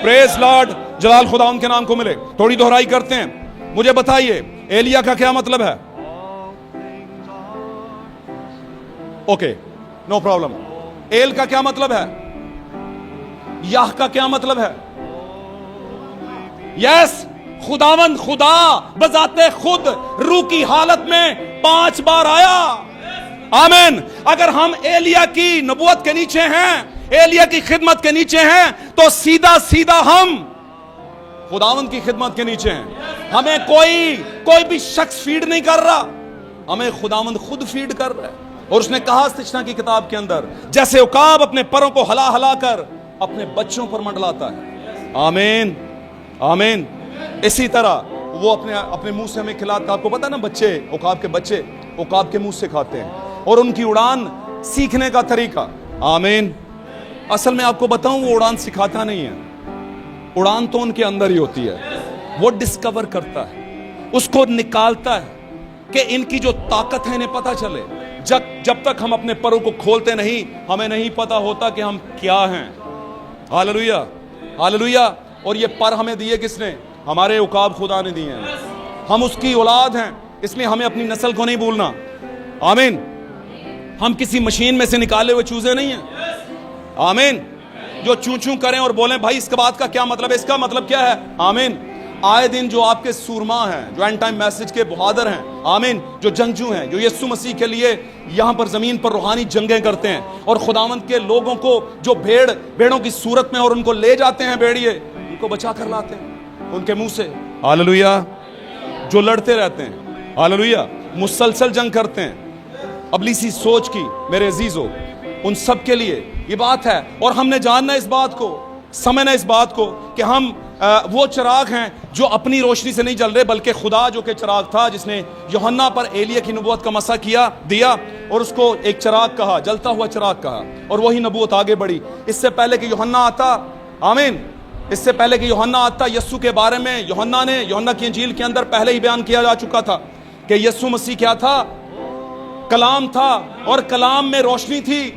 A: پریز لارڈ. جلال خدا ان کے نام کو ملے. تھوڑی دہرائی کرتے ہیں. مجھے بتائیے ایلیا کا کیا مطلب ہے؟ Okay, no problem. ایل کا کیا مطلب ہے؟ یاہ کا کیا مطلب ہے؟ یس, خداوند خدا بذات خود روح کی حالت میں 5 بار آیا. آمین. اگر ہم ایلیا کی نبوت کے نیچے ہیں, ایلیا کی خدمت کے نیچے ہیں, تو سیدھا ہم خداوند کی خدمت کے نیچے ہیں. ہمیں کوئی بھی شخص فیڈ نہیں کر رہا, ہمیں خداوند خود فیڈ کر رہا ہے. اور اس نے کہا استشنا کی کتاب کے اندر, جیسے عقاب اپنے پروں کو ہلا کر اپنے بچوں پر منڈلاتا ہے. آمین. آمین. اسی طرح وہ اپنے منہ سے ہمیں کھلاتا. آپ کو پتا نا, عقاب کے بچے عقاب کے منہ سے کھاتے ہیں, اور ان کی اڑان سیکھنے کا طریقہ. آمین. اصل میں آپ کو بتاؤں, وہ اڑان سکھاتا نہیں ہے, اڑان تو ان کے اندر ہی ہوتی ہے. وہ ڈسکور کرتا ہے, اس کو نکالتا ہے کہ ان کی جو طاقت ہے انہیں پتا چلے. جب تک ہم اپنے پروں کو کھولتے نہیں, ہمیں نہیں پتا ہوتا کہ ہم کیا ہیں. ہاللیلویہ. ہاللیلویہ. اور یہ پر ہمیں دیے کس نے؟ ہمارے عقاب خدا نے دیے ہیں. ہم اس کی اولاد ہیں, اس لیے ہمیں اپنی نسل کو نہیں بھولنا. آمین. ہم کسی مشین میں سے نکالے ہوئے چوزے نہیں ہیں. آمین. جو چوں کریں اور بولیں بھائی اس کے بات کا کیا مطلب ہے, اس کا مطلب کیا ہے. آمین. آئے دن جو آپ کے سورما ہیں, جو اینڈ ٹائم میسج کے بہادر ہیں, آمین, جو جنگجو ہیں, جو یسوع مسیح کے لیے یہاں پر زمین پر روحانی جنگیں کرتے ہیں, اور خداوند کے لوگوں کو جو بھیڑوں کی صورت میں اور ان کو لے جاتے ہیں بھیڑیے, ان کو بچا کر لاتے ہیں ان کے منہ سے. ہاللیلویہ. جو لڑتے رہتے ہیں, ہاللیلویہ, مسلسل جنگ کرتے ہیں ابلیسی سوچ کی. میرے عزیزو, ان سب کے لیے یہ بات ہے. اور ہم نے جاننا اس بات کو, سمجھنا اس بات کو کہ ہم وہ چراغ ہیں جو اپنی روشنی سے نہیں جل رہے, بلکہ خدا جو کہ چراغ تھا, جس نے یوحنا پر ایلیا کی نبوت کا مسا دیا اور اس کو ایک چراغ کہا, جلتا ہوا چراغ کہا, اور وہی نبوت آگے بڑھی. اس سے پہلے کہ یوحنا آتا, آمین, اس سے پہلے کہ یوحنا آتا, یسوع کے بارے میں یوحنا کی انجیل کے اندر پہلے ہی بیان کیا جا چکا تھا کہ یسوع مسیح کیا تھا؟ کلام تھا, اور کلام میں روشنی تھی,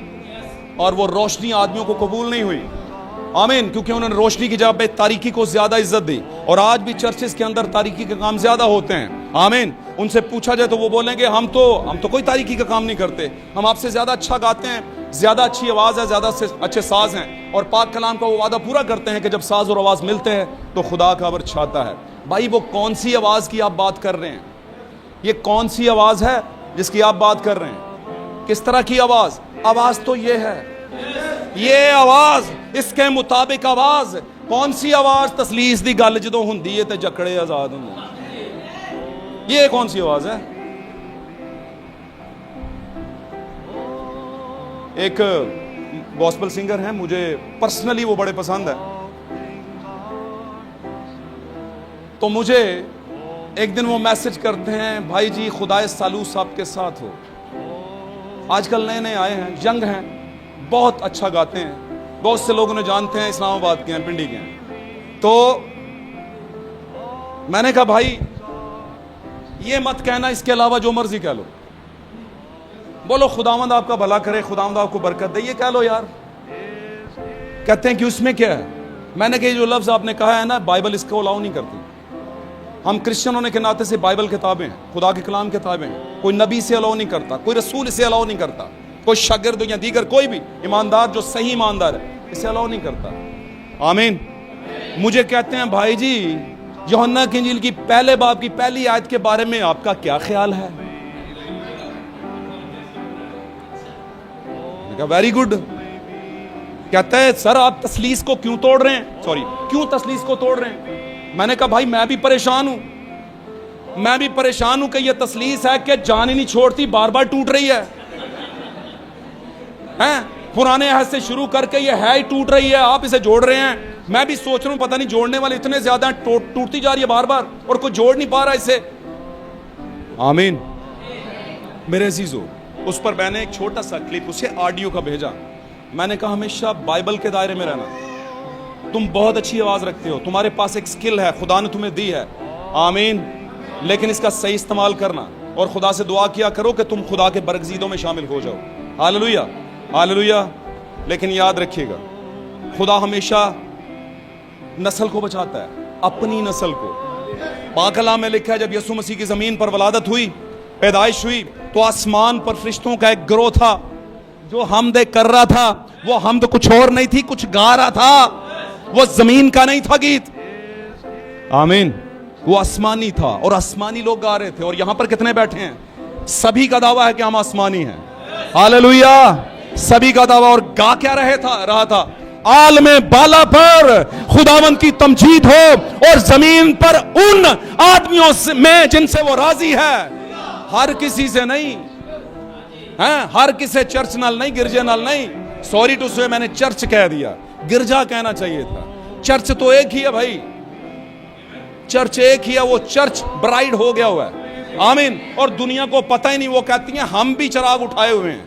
A: اور وہ روشنی آدمیوں کو قبول نہیں ہوئی. آمین. کیونکہ انہوں نے روشنی کی جگہ پہ تاریکی کو زیادہ عزت دی, اور آج بھی چرچز کے اندر تاریکی کے کام زیادہ ہوتے ہیں. آمین. ان سے پوچھا جائے تو وہ بولیں گے ہم تو کوئی تاریکی کا کام نہیں کرتے, ہم آپ سے زیادہ اچھا گاتے ہیں, زیادہ اچھی آواز ہے, زیادہ اچھے ساز ہیں, اور پاک کلام کا وہ وعدہ پورا کرتے ہیں کہ جب ساز اور آواز ملتے ہیں تو خدا کا امر چھاتا ہے. بھائی وہ کون سی آواز کی آپ بات کر رہے ہیں؟ یہ کون سی آواز ہے جس کی آپ بات کر رہے ہیں؟ کس طرح کی آواز؟ آواز تو یہ ہے, یہ آواز, اس کے مطابق آواز. کون سی آواز؟ تسلیس دی گل جدوں ہوندی ہے تے جکڑے آزاد ہوندے. یہ کون سی آواز ہے؟ ایک گوسپل سنگر ہیں, مجھے پرسنلی وہ بڑے پسند ہیں. تو مجھے ایک دن وہ میسج کرتے ہیں, بھائی جی خدائے سالوس صاحب کے ساتھ ہو. آج کل نئے نئے آئے ہیں, ینگ ہیں, بہت اچھا گاتے ہیں, بہت سے لوگوں نے جانتے ہیں, اسلام آباد کے ہیں, پنڈی کے ہیں. تو میں نے کہا بھائی یہ مت کہنا, اس کے علاوہ جو مرضی کہہ لو. بولو خداوند آپ کا بھلا کرے, خداوند آپ کو برکت دے, یہ کہہ لو یار. کہتے ہیں کہ اس میں کیا ہے. میں نے کہا جو لفظ آپ نے کہا ہے نا, بائبل اس کو الاؤ نہیں کرتی. ہم کرسچن ہونے کے ناطے سے بائبل کتابیں ہیں, خدا کے کلام کتابیں ہیں, کوئی نبی سے الاؤ نہیں کرتا, کوئی رسول اسے الاؤ نہیں کرتا, کوئی شاگرد یا دیگر کوئی بھی ایماندار جو صحیح ایماندار ہے اسے الاؤ نہیں کرتا. آمین. مجھے کہتے ہیں بھائی جی یوحنا کی انجیل کی پہلے باب کی پہلی آیت کے بارے میں آپ کا کیا خیال ہے. میں کہا ویری گڈ. کہتا ہے سر آپ تسلیس کو کیوں توڑ رہے ہیں, کیوں تسلیس کو توڑ رہے ہیں. میں نے کہا بھائی میں بھی پریشان ہوں کہ یہ تسلیس ہے کہ جان ہی نہیں چھوڑتی, بار بار ٹوٹ رہی ہے. پرانے عہد سے شروع کر کے یہ ہے ہی ٹوٹ رہی ہے, آپ اسے جوڑ رہے ہیں. میں بھی سوچ رہا ہوں پتہ نہیں جوڑنے والے اتنے زیادہ ہیں, ٹوٹتی جا رہی ہے بار بار اور کوئی جوڑ نہیں پا رہا اسے. آمین. میرے عزیزو, اس پر میں نے ایک چھوٹا سا کلپ اسے آڈیو کا بھیجا. میں نے کہا ہمیشہ بائبل کے دائرے میں رہنا. تم بہت اچھی آواز رکھتے ہو, تمہارے پاس ایک سکل ہے, خدا نے تمہیں دی ہے. آمین. لیکن اس کا صحیح استعمال کرنا, اور خدا سے دعا کیا کرو کہ تم خدا کے برگزیدوں میں شامل ہو جاؤ. Hallelujah hallelujah. لیکن یاد رکھیے گا خدا ہمیشہ نسل کو بچاتا ہے, اپنی نسل کو. پاک کلام میں لکھا ہے جب یسوع مسیح کی زمین پر ولادت ہوئی, پیدائش ہوئی, تو آسمان پر فرشتوں کا ایک گروہ تھا جو حمد کر رہا تھا. وہ حمد کچھ اور نہیں تھی, کچھ گا رہا تھا. وہ زمین کا نہیں تھا گیت. آمین. وہ آسمانی تھا اور آسمانی لوگ گا رہے تھے. اور یہاں پر کتنے بیٹھے ہیں, سبھی کا دعویٰ ہے کہ ہم آسمانی ہیں. ہاللویا. سبھی کا دعویٰ. اور گا کیا رہا تھا, عالم بالا پر خداوند کی تمجید ہو اور زمین پر ان آدمیوں میں جن سے وہ راضی ہے. ہر کسی سے نہیں, ہر کسی چرچ نال نہیں, گرجے نال نہیں. سوری ٹو سے میں نے چرچ کہہ دیا, گرجا کہنا چاہیے تھا. چرچ تو ایک ہی ہے بھائی, چرچ ایک ہی ہے. وہ چرچ برائڈ ہو گیا ہوا ہے. آمین. اور دنیا کو پتہ ہی نہیں, وہ کہتی ہیں ہم بھی چراغ اٹھائے ہوئے ہیں.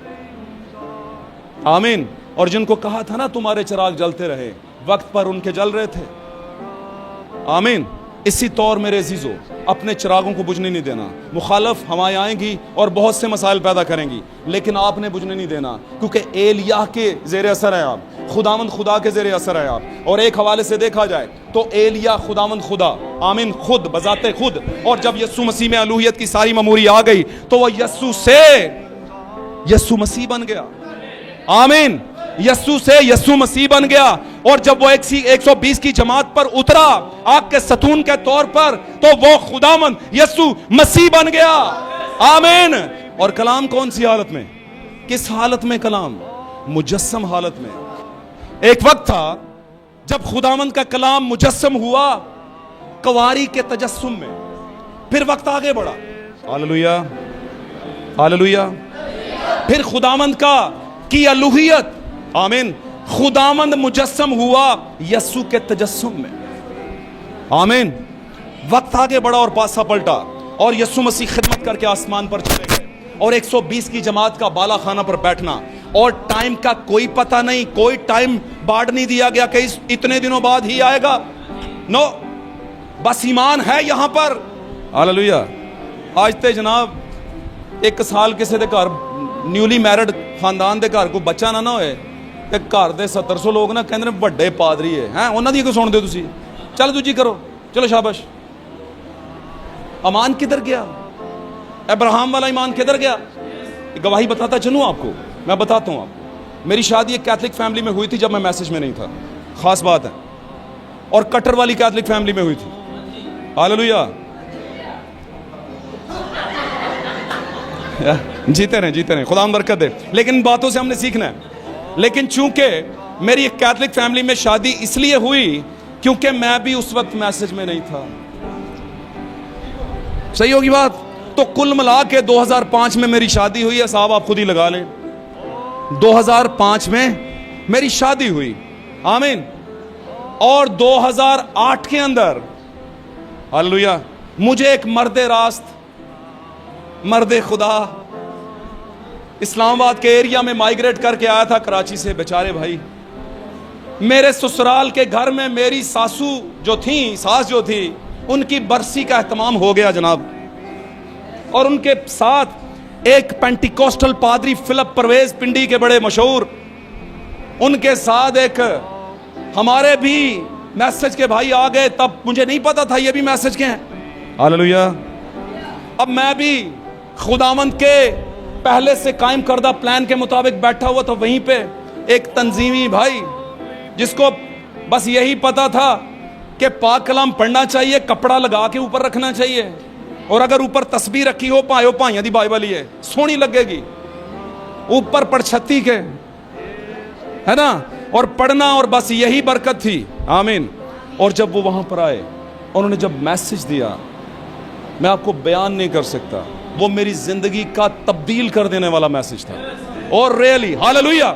A: آمین. اور جن کو کہا تھا نا تمہارے چراغ جلتے رہے, وقت پر ان کے جل رہے تھے. آمین. اسی طور میرے عزیزو اپنے چراغوں کو بجھنے نہیں دینا. مخالف ہوائیں آئیں گی اور بہت سے مسائل پیدا کریں گی, لیکن آپ نے بجھنے نہیں دینا, کیونکہ ایلیاہ کے زیر اثر ہیں آپ, خداوند خدا کے زیر اثر ہیں آپ. اور ایک حوالے سے دیکھا جائے تو ایلیاہ خداوند خدا, آمین, خود بذات خود. اور جب یسوع مسیح میں الوہیت کی ساری مموری آ گئی تو وہ یسوع سے یسوع مسیح بن گیا. آمین. یسوع سے یسوع مسیح بن گیا. اور جب وہ 120 کی جماعت پر اترا آگ کے ستون کے طور پر, تو وہ خداوند یسوع مسیح بن گیا. آمین. اور کلام کون سی حالت میں, کس حالت میں کلام, مجسم حالت میں. ایک وقت تھا جب خداوند کا کلام مجسم ہوا کنواری کے تجسم میں. پھر وقت آگے بڑھا. Hallelujah hallelujah. پھر خداوند کی الوہیت, آمین, خداوند مجسم ہوا یسوع کے تجسم میں. آمین. وقت آگے بڑھا اور پاسا پلٹا, اور یسوع مسیح خدمت کر کے آسمان پر چلے گئے. اور 120 کی جماعت کا بالا خانہ پر بیٹھنا, اور ٹائم کا کوئی پتہ نہیں, کوئی ٹائم بارڈ نہیں دیا گیا کہ اتنے دنوں بعد ہی آئے گا. نو, بس ایمان ہے یہاں پر. ہاللویا. آج تے جناب 1 سال کسی دے گھر نیولی میرڈ خاندان دے گھر کو بچہ نہ ہوئے تے گھر دے 700 لوگ نہ کہندے نے بڑے پادری ہے, انہاں دی کیوں سن دے ہو تسی, چل دوجی کرو, چلو شاباش. ایمان کدھر گیا, ابراہیم والا ایمان کدھر گیا. گواہی بتاتا چلوں آپ کو, میں بتاتا ہوں آپ کو. میری شادی ایک کیتھولک فیملی میں ہوئی تھی جب میں میسج میں نہیں تھا, خاص بات ہے. اور کٹر والی کیتھولک فیملی میں ہوئی تھی. ہاللویا. جیتے رہیں, خدا برکت دے. لیکن ان باتوں سے ہم نے سیکھنا ہے. لیکن چونکہ میری ایک کیتھولک فیملی میں شادی اس لیے ہوئی کیونکہ میں بھی اس وقت میسج میں نہیں تھا. صحیح ہوگی بات. تو کل ملا کے 2005 میں میری شادی ہوئی ہے. صاحب آپ خود ہی لگا لیں, 2005 میں میری شادی ہوئی, آمین. اور 2008 کے اندر ہاللویا مجھے ایک مرد راست, مرد خدا اسلام آباد کے ایریا میں مائیگریٹ کر کے آیا تھا کراچی سے. بیچارے بھائی, میرے سسرال کے گھر میں میری ساسو جو تھیں, ساس جو تھی, ان کی برسی کا اہتمام ہو گیا جناب, اور ان کے ساتھ ایک پینٹیکوسٹل پادری فلپ پرویز پنڈی کے بڑے مشہور, ان کے ساتھ ایک ہمارے بھی میسج کے بھائی آ گئے. تب مجھے نہیں پتا تھا یہ بھی میسج کے ہیں. ہاللویا. اب میں بھی خداوند کے پہلے سے قائم کردہ پلان کے مطابق بیٹھا ہوا تھا وہیں پہ. ایک تنظیمی بھائی جس کو بس یہی پتا تھا کہ پاک کلام پڑھنا چاہیے, کپڑا لگا کے اوپر رکھنا چاہیے, اور اگر اوپر تسبیح رکھی ہو پایو پائیاں دی بائبل ہی ہے, سونی لگے گی اوپر پڑچھتی کے, ہے نا, اور پڑھنا, اور بس یہی برکت تھی. آمین. اور جب وہ وہاں پر آئے, انہوں نے جب میسج دیا, میں آپ کو بیان نہیں کر سکتا, وہ میری زندگی کا تبدیل کر دینے والا میسج تھا. اور ریئلی ہاللویا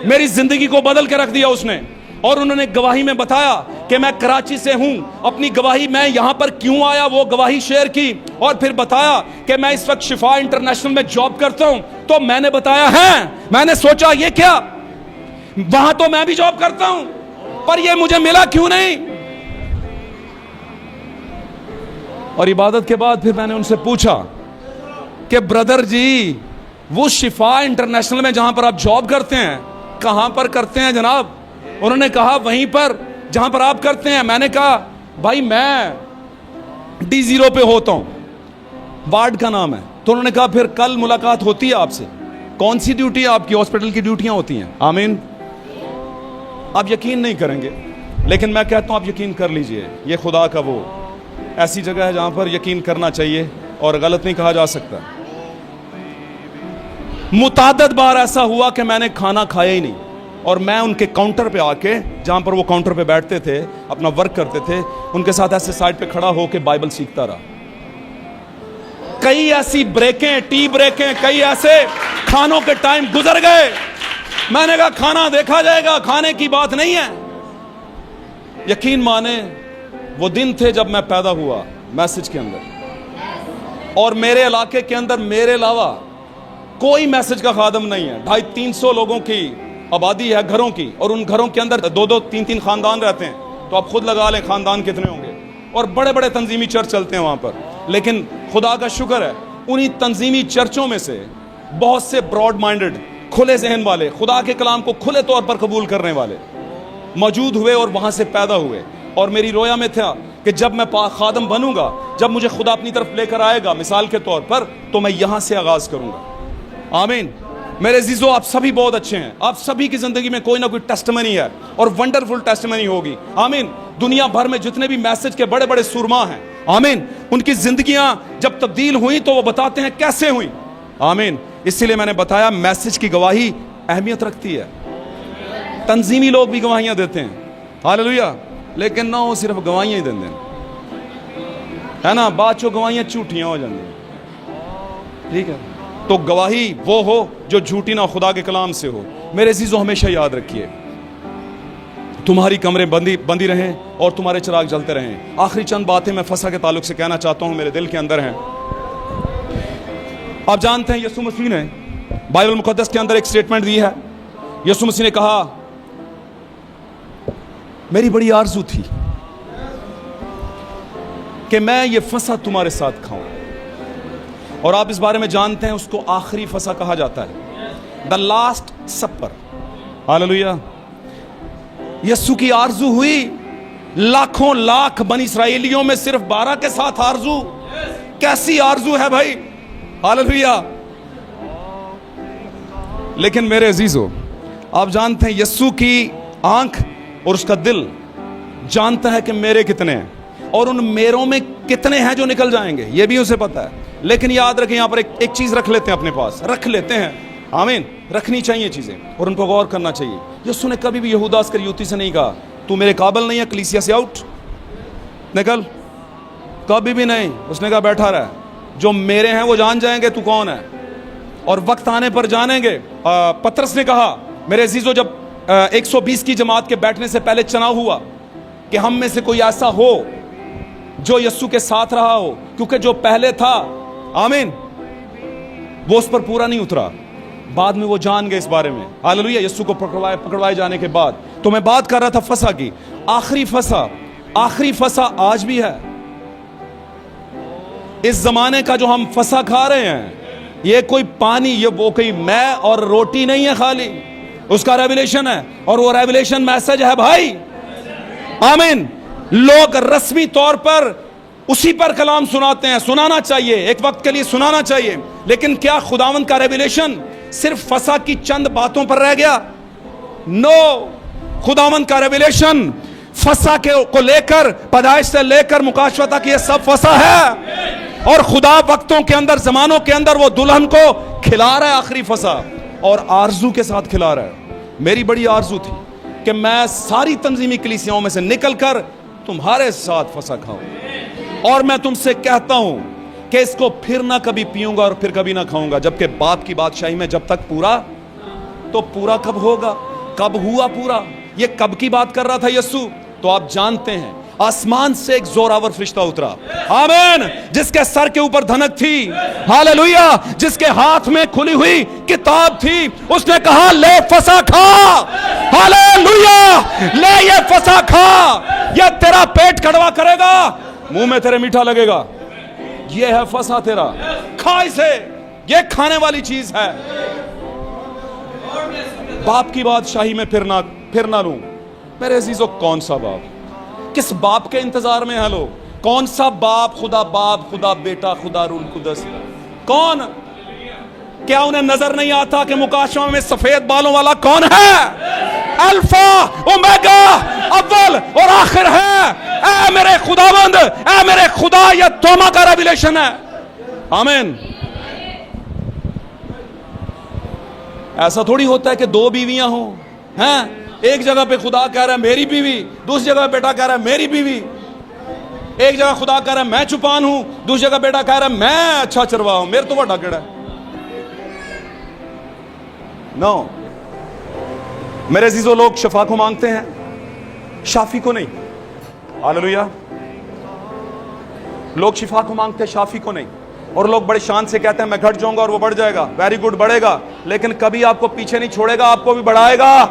A: میری زندگی کو بدل کے رکھ دیا اس نے. اور انہوں نے گواہی میں بتایا کہ میں کراچی سے ہوں, اپنی گواہی میں یہاں پر کیوں آیا وہ گواہی شیئر کی, اور پھر بتایا کہ میں اس وقت شفا انٹرنیشنل میں جاب کرتا ہوں. تو میں نے بتایا ہے, میں نے سوچا یہ کیا, وہاں تو میں بھی جاب کرتا ہوں پر یہ مجھے ملا کیوں نہیں. اور عبادت کے بعد پھر میں نے ان سے پوچھا کہ بردر جی وہ شفا انٹرنیشنل میں جہاں پر آپ جاب کرتے ہیں کہاں پر کرتے ہیں جناب؟ انہوں نے کہا وہیں پر جہاں پر آپ کرتے ہیں. میں نے کہا بھائی میں D0 پہ ہوتا ہوں, وارڈ کا نام ہے. تو انہوں نے کہا پھر کل ملاقات ہوتی ہے آپ سے. کون سی ڈیوٹی آپ کی؟ ہاسپٹل کی ڈیوٹیاں ہوتی ہیں. آمین. آپ یقین نہیں کریں گے لیکن میں کہتا ہوں آپ یقین کر لیجئے, یہ خدا کا وہ ایسی جگہ ہے جہاں پر یقین کرنا چاہیے اور غلط نہیں کہا جا سکتا. متعدد بار ایسا ہوا کہ میں نے کھانا کھایا ہی نہیں, اور میں ان کے کاؤنٹر پہ آ کے, جہاں پر وہ کاؤنٹر پہ بیٹھتے تھے اپنا ورک کرتے تھے, ان کے ساتھ ایسے سائڈ پہ کھڑا ہو کے بائبل سیکھتا رہا. کئی ایسی بریکیں, ٹی بریکیں, کئی ایسے کھانوں کے ٹائم گزر گئے. میں نے کہا کھانا دیکھا جائے گا, کھانے کی بات نہیں ہے. یقین مانے وہ دن تھے جب میں پیدا ہوا میسج کے اندر, اور میرے علاقے کے اندر میرے علاوہ کوئی میسج کا خادم نہیں ہے. 250-300 لوگوں کی آبادی ہے, گھروں کی, اور ان گھروں کے اندر 2-2, 3-3 خاندان رہتے ہیں. تو آپ خود لگا لیں خاندان کتنے ہوں گے, اور بڑے بڑے تنظیمی چرچ چلتے ہیں وہاں پر. لیکن خدا کا شکر ہے انہی تنظیمی چرچوں میں سے بہت سے براڈ مائنڈڈ, کھلے ذہن والے, خدا کے کلام کو کھلے طور پر قبول کرنے والے موجود ہوئے اور وہاں سے پیدا ہوئے. اور میری رویا میں تھا کہ جب میں پاک خادم بنوں گا, جب مجھے خدا اپنی طرف لے کر آئے گا مثال کے طور پر, تو میں یہاں سے آغاز کروں گا. آمین. میرے عزیزو آپ سبھی بہت اچھے ہیں, آپ سبھی کی زندگی میں کوئی نہ کوئی ٹیسٹمنی ہے, اور ونڈرفل ٹیسٹمنی ہوگی. آمین. دنیا بھر میں جتنے بھی میسج کے بڑے بڑے سورما ہیں, آمین, ان کی زندگیاں جب تبدیل ہوئیں تو وہ بتاتے ہیں کیسے ہوئیں. آمین. اسی لیے میں نے بتایا میسج کی گواہی اہمیت رکھتی ہے. تنظیمی لوگ بھی گواہیاں دیتے ہیں, ہاللویا, لیکن نہ وہ صرف گواہیاں ہی دیں دیں, ہے نا, بعد چو گواہیاں جھوٹیاں ہو جاندی. ٹھیک ہے, تو گواہی وہ ہو جو جھوٹی نہ خدا کے کلام سے ہو. میرے عزیزو ہمیشہ یاد رکھیے تمہاری کمریں بندی رہیں اور تمہارے چراغ جلتے رہیں. آخری چند باتیں میں فسح کے تعلق سے کہنا چاہتا ہوں, میرے دل کے اندر ہیں. آپ جانتے ہیں یسوع مسیح نے بائبل مقدس کے اندر ایک سٹیٹمنٹ دی ہے. یسوع مسیح نے کہا میری بڑی آرزو تھی کہ میں یہ فسح تمہارے ساتھ کھاؤں, اور آپ اس بارے میں جانتے ہیں اس کو آخری فسح کہا جاتا ہے, دا لاسٹ سپر. ہاللویا. یسوع کی آرزو ہوئی, لاکھوں لاکھ بنی اسرائیلیوں میں صرف 12 کے ساتھ آرزو. کیسی آرزو ہے بھائی, ہاللویا. لیکن میرے عزیزو آپ جانتے ہیں یسوع کی آنکھ اور اس کا دل جانتا ہے کہ میرے کتنے ہیں, اور ان میروں میں کتنے ہیں جو نکل جائیں گے, یہ بھی اسے پتا ہے. لیکن یاد رکھیں یہاں پر ایک چیز رکھ لیتے ہیں, اپنے پاس رکھ لیتے ہیں. آمین. رکھنی چاہیے چیزیں اور ان کو غور کرنا چاہیے. یسوع نے کبھی بھی یہودا اسکریوتی سے نہیں کہا تو میرے قابل نہیں ہے, کلیسیا سے آؤٹ نکل, کبھی بھی نہیں. اس نے کہا بیٹھا رہا, جو میرے ہیں وہ جان جائیں گے تو کون ہے, اور وقت آنے پر جانیں گے. پترس نے کہا میرے عزیزو جب 120 کی جماعت کے بیٹھنے سے پہلے چنا ہوا کہ ہم میں سے کوئی ایسا ہو جو یسوع کے ساتھ رہا ہو، کیونکہ جو پہلے تھا، آمین، وہ اس پر پورا نہیں اترا، بعد میں وہ جان گئے اس بارے میں، ہاللویہ، یسوع کو پکڑوائے جانے کے بعد۔ تو میں بات کر رہا تھا فسح کی، آخری فسح آج بھی ہے۔ اس زمانے کا جو ہم فسح کھا رہے ہیں، یہ کوئی پانی، یہ وہ کوئی میں اور روٹی نہیں ہے خالی، اس کا ریویلیشن ہے، اور وہ ریویلیشن میسج ہے بھائی، آمین۔ لوگ رسمی طور پر اسی پر کلام سناتے ہیں، سنانا چاہیے، ایک وقت کے لیے سنانا چاہیے، لیکن کیا خداوند کا ریویلیشن صرف فسح کی چند باتوں پر رہ گیا؟ نو، خداوند کا ریویلیشن فسح کو لے کر، پیدائش سے لے کر مکاشفہ تک، یہ سب فسح ہے، اور خدا وقتوں کے اندر، زمانوں کے اندر وہ دلہن کو کھلا رہا ہے آخری فسح، اور آرزو کے ساتھ کھلا رہا ہے۔ میری بڑی آرزو تھی کہ میں ساری تنظیمی کلیسیاؤں میں سے نکل کر تمہارے ساتھ فسح کھاؤں، اور میں تم سے کہتا ہوں کہ اس کو پھر نہ کبھی پیوں گا اور پھر کبھی نہ کھاؤں گا، جبکہ باپ کی بادشاہی میں جب تک پورا، تو پورا کب ہوگا؟ کب ہوا پورا؟ یہ کب کی بات کر رہا تھا یسوع؟ تو آپ جانتے ہیں آسمان سے ایک زوراور فرشتہ اترا، آمین، جس کے سر کے اوپر دھنک تھی، ہاللویہ، جس کے ہاتھ میں کھلی ہوئی کتاب تھی، اس نے کہا لے فسح کھا، ہاللویہ، لے یہ فسح کھا، یہ تیرا پیٹ کڑوا کرے گا، منہ میں تیرے میٹھا لگے گا، یہ ہے فسح تیرا، کھا اسے، یہ کھانے والی چیز ہے۔ باپ کی بادشاہی میں پھر نہ لوں، میرے عزیزو، کون سا باپ؟ کس باپ کے انتظار میں ہیں لوگ؟ کون سا باپ؟ باپ، خدا بیٹا، خدا روح القدس، کون؟ کیا انہیں نظر نہیں آتا کہ مکاشفہ میں سفید بالوں والا کون ہے؟ الفا اومیگا، اول اور آخر ہے۔ اے میرے خداوند، اے میرے خدا، یہ توما کا ریویلیشن ہے، آمین۔ ایسا تھوڑی ہوتا ہے کہ دو بیویاں ہوں، ہیں؟ ایک جگہ پہ خدا کہہ رہا ہے میری بیوی، دوسری جگہ بیٹا کہہ رہا ہے میری بیوی، ایک جگہ خدا کہہ رہا ہے میں چپان ہوں، دوسری جگہ بیٹا کہہ رہا ہے میں اچھا چروا ہوں، میرے تو بڑا کیڑا ہے۔ نو، میرے عزیزو، لوگ شفا کو مانگتے ہیں، شافی کو نہیں، ہاللویہ، لوگ شفا کو مانگتے ہیں، شافی کو نہیں، اور لوگ بڑے شان سے کہتے ہیں میں گھٹ جاؤں گا اور وہ بڑھ جائے گا، ویری گڈ، بڑھے گا، لیکن کبھی آپ کو پیچھے نہیں چھوڑے گا، آپ کو بھی بڑھائے گا،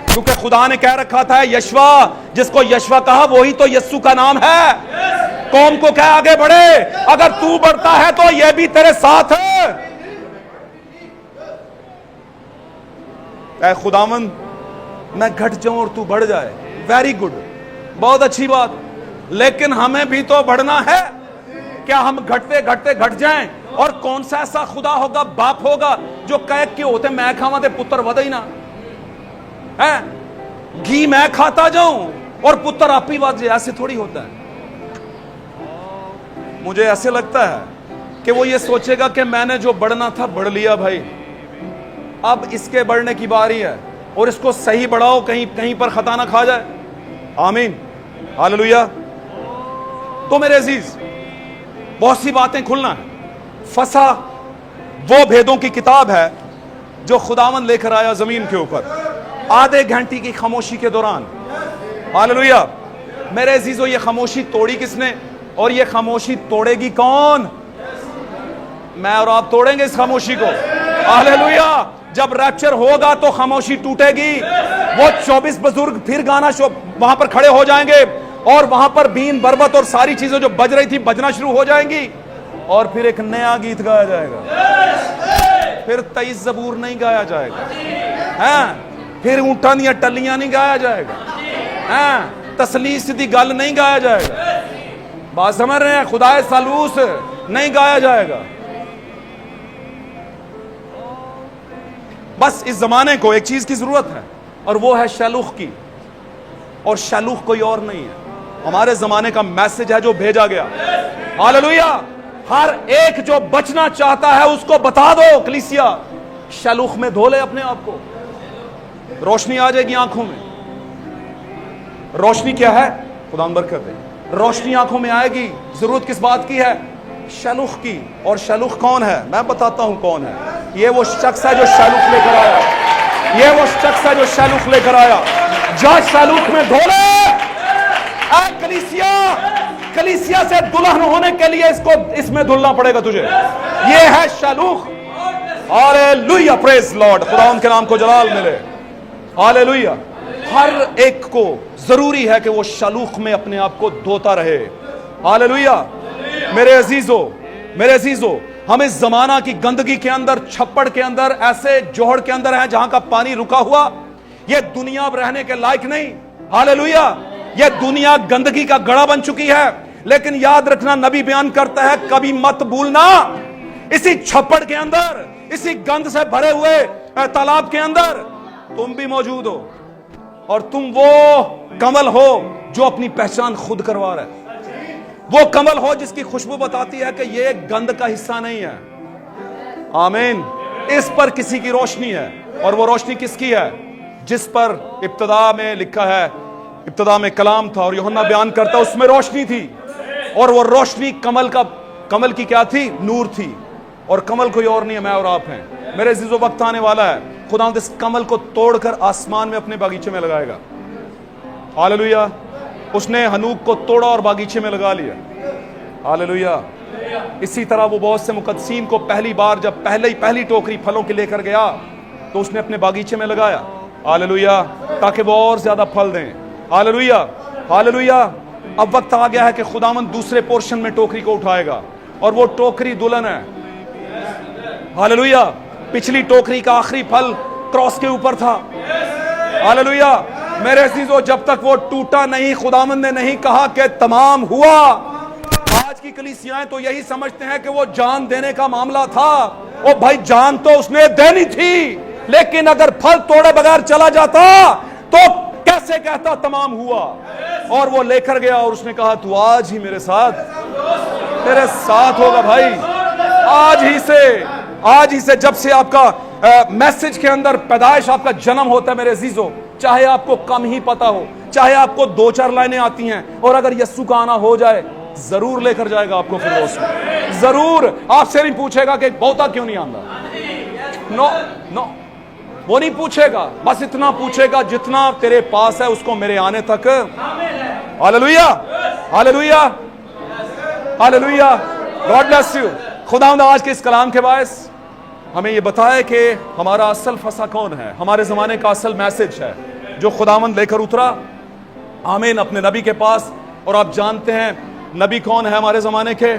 A: کیونکہ خدا نے کہہ رکھا تھا یشوا، جس کو یشوا کہا وہی تو یسوع کا نام ہے۔ قوم کو کہہ آگے بڑھے، اگر تو بڑھتا ہے تو یہ بھی تیرے ساتھ ہے۔ اے خداوند، میں گھٹ جاؤں اور تو بڑھ جائے، ویری گڈ، بہت اچھی بات، لیکن ہمیں بھی تو بڑھنا ہے۔ کیا ہم گھٹتے گھٹتے گھٹ جائیں؟ اور کون سا ایسا خدا ہوگا، باپ ہوگا جو کہے کہ ہوتے میں کھاواں تے پتر ودے ہی نہ ہے؟ گھی میں کھاتا جاؤں اور پتر آپ ہی ود جائے، ایسے تھوڑی ہوتا ہے۔ مجھے ایسے لگتا ہے کہ وہ یہ سوچے گا کہ میں نے جو بڑھنا تھا بڑھ لیا بھائی، اب اس کے بڑھنے کی باری ہے، اور اس کو صحیح بڑھاؤ، کہیں پر خطا نہ کھا جائے، آمین، ہاللویہ۔ تو میرے عزیز، بہت سی باتیں کھلنا ہے۔ فسح وہ بھیدوں کی کتاب ہے جو خداوند لے کر آیا زمین کے اوپر آدھے گھنٹے کی خاموشی کے دوران، ہاللویہ۔ میرے عزیزو، یہ خاموشی توڑی کس نے، اور یہ خاموشی توڑے گی کون؟ میں اور آپ توڑیں گے اس خاموشی کو، ہاللویہ۔ جب ریپچر ہوگا تو خاموشی ٹوٹے گی، وہ 24 بزرگ پھر گانا وہاں پر کھڑے ہو جائیں گے، اور وہاں پر بین، بربت اور ساری چیزیں جو بج رہی تھی بجنا شروع ہو جائیں گی، اور پھر ایک نیا گیت گایا جائے گا، پھر 23 زبور نہیں گایا جائے گا، پھر اونٹاں دیاں ٹلیاں نہیں گایا جائے گا، تسلیس دی گل نہیں گایا جائے گا، بات سمجھ رہے ہیں؟ خدا سالوس نہیں گایا جائے گا۔ بس اس زمانے کو ایک چیز کی ضرورت ہے، اور وہ ہے شیلوخ کی، اور شیلوخ کوئی اور نہیں ہے، ہمارے زمانے کا میسج ہے جو بھیجا گیا، ہاللویہ۔ ہر ایک جو بچنا چاہتا ہے اس کو بتا دو، کلیسیا، شیلوخ میں دھو لے اپنے آپ کو، روشنی آ جائے گی آنکھوں میں۔ روشنی کیا ہے؟ خدا برکت دے، روشنی آنکھوں میں آئے گی۔ ضرورت کس بات کی ہے؟ شیلوخ کی۔ اور شیلوخ کون ہے؟ میں بتاتا ہوں کون ہے۔ یہ وہ شخص ہے جو شیلوخ لے کر آیا، یہ وہ شخص ہے جو شیلوخ لے کر آیا. جا شیلوخ میں دھو لے. اے کلیسیا سے دلہن ہونے کے لیے اس میں دھلنا پڑے گا تجھے. یہ ہے شیلوخ. ہالےلویا، پریز لارڈ. خدا ان کے نام کو جلال ملے. ہالےلویا. ہر ایک کو ضروری ہے کہ وہ شیلوخ میں اپنے آپ کو دھوتا رہے. ہالےلویا. میرے عزیزو ہم اس زمانہ کی گندگی کے اندر، چھپڑ کے اندر، ایسے جوہڑ کے اندر ہیں جہاں کا پانی رکا ہوا. یہ دنیا اب رہنے کے لائق نہیں. ہالےلویا. یہ دنیا گندگی کا گڑھا بن چکی ہے. لیکن یاد رکھنا، نبی بیان کرتا ہے کبھی مت بھولنا، اسی چھپڑ کے اندر، اسی گند سے بھرے ہوئے تالاب کے اندر تم بھی موجود ہو. اور تم وہ کمل ہو جو اپنی پہچان خود کروا رہا ہے. وہ کمل ہو جس کی خوشبو بتاتی ہے کہ یہ گند کا حصہ نہیں ہے. آمین. اس پر کسی کی روشنی ہے. اور وہ روشنی کس کی ہے؟ جس پر ابتدا میں لکھا ہے، ابتدا میں کلام تھا اور یوحنا بیان کرتا اس میں روشنی تھی. اور وہ روشنی کمل کی کیا تھی؟ نور تھی. اور کمل کوئی اور نہیں ہے، میں اور آپ ہیں. میرے عزیزو وقت آنے والا ہے، خدا اس کمل کو توڑ کر آسمان میں اپنے باغیچے میں لگائے گا. ہالےلویا. اس نے حنوک کو توڑا اور باغیچے میں لگا لیا. ہالےلویا. اسی طرح وہ بہت سے مقدسین کو پہلی بار جب پہلی ٹوکری پھلوں کی لے کر گیا تو اس نے اپنے باغیچے میں لگایا. ہالےلویا. تاکہ وہ اور زیادہ پھل دیں. ہالےلویا. ہالےلویا. اب وقت آ گیا ہے کہ خداوند دوسرے پورشن میں ٹوکری کو اٹھائے گا اور وہ ٹوکری دلہن ہے. ہالےلویا. پچھلی ٹوکری کا آخری پھل کراس کے اوپر تھا. ہالےلویا. میرے عزیزو جب تک وہ ٹوٹا نہیں، خداوند نے نہیں کہا کہ تمام ہوا. آج کی کلیسیاں تو یہی سمجھتے ہیں کہ وہ جان دینے کا معاملہ تھا. او بھائی، جان تو اس نے دینی تھی، لیکن اگر پھل توڑے بغیر چلا جاتا تو کیسے کہتا تمام ہوا؟ اور وہ لے کر گیا اور اس نے کہا تو آج ہی میرے ساتھ ہوگا بھائی. آج ہی سے جب سے آپ کا میسج کے اندر پیدائش، آپ کا جنم ہوتا ہے میرے عزیزو، چاہے آپ کو کم ہی پتا ہو، چاہے آپ کو 2-4 لائنیں آتی ہیں، اور اگر یسوع کا آنا ہو جائے ضرور لے کر جائے گا آپ کو فردوس میں. ضرور. آپ سے نہیں پوچھے گا کہ بہتا کیوں نہیں آندا. نو وہ نہیں پوچھے گا. بس اتنا پوچھے گا جتنا تیرے پاس ہے اس کو میرے آنے تک. ہالےلویا. ہالےلویا. ہالےلویا. God bless you. خداوند آج کے اس کلام کے باعث ہمیں یہ بتائے کہ ہمارا اصل فسا کون ہے، ہمارے زمانے کا اصل میسج ہے جو خداوند لے کر اترا. آمین. اپنے نبی کے پاس. اور آپ جانتے ہیں نبی کون ہے ہمارے زمانے کے؟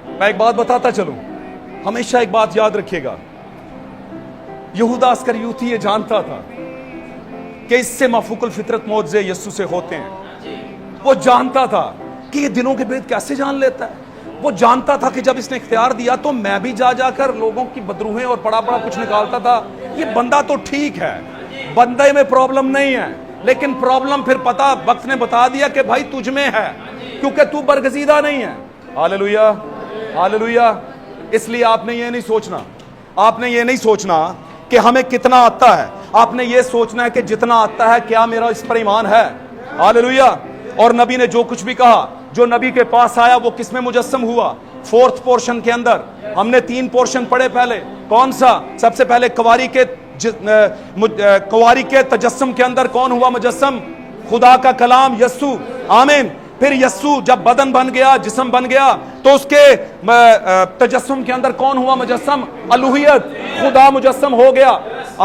A: میں ایک بات بتاتا چلوں، ہمیشہ ایک بات یاد رکھیے گا. یہودا اسکریوتی یہ جانتا تھا کہ اس سے مفوق الفطرت معجزے یسوع سے ہوتے ہیں. وہ جانتا تھا کہ یہ دنوں کے بھید کیسے جان لیتا ہے. وہ جانتا تھا کہ جب اس نے اختیار دیا تو میں بھی جا کر لوگوں کی بدروہیں اور بڑا کچھ نکالتا تھا. یہ بندہ تو ٹھیک ہے، بندے میں پرابلم نہیں ہے، لیکن پرابلم پھر وقت نے بتا دیا کہ بھائی تجھ میں ہے، کیونکہ تو برگزیدہ نہیں ہے. ہالےلویا. ہالےلویا. اس لیے آپ نے یہ نہیں سوچنا کہ ہمیں کتنا آتا ہے. آپ نے یہ سوچنا ہے کہ جتنا آتا ہے کیا میرا اس پر ایمان ہے. ہالےلویا. اور نبی نے جو کچھ بھی کہا، جو نبی کے پاس آیا وہ کس میں مجسم ہوا؟ 4th پورشن کے اندر. ہم نے 3 پورشن پڑھے پہلے. کون سا؟ سب سے پہلے کواری کے تجسم کے اندر کون ہوا مجسم؟ خدا کا کلام یسوع. آمین. پھر یسوع جب بدن بن گیا، جسم بن گیا، تو اس کے تجسم کے اندر کون ہوا مجسم؟ الوہیت. خدا مجسم ہو گیا.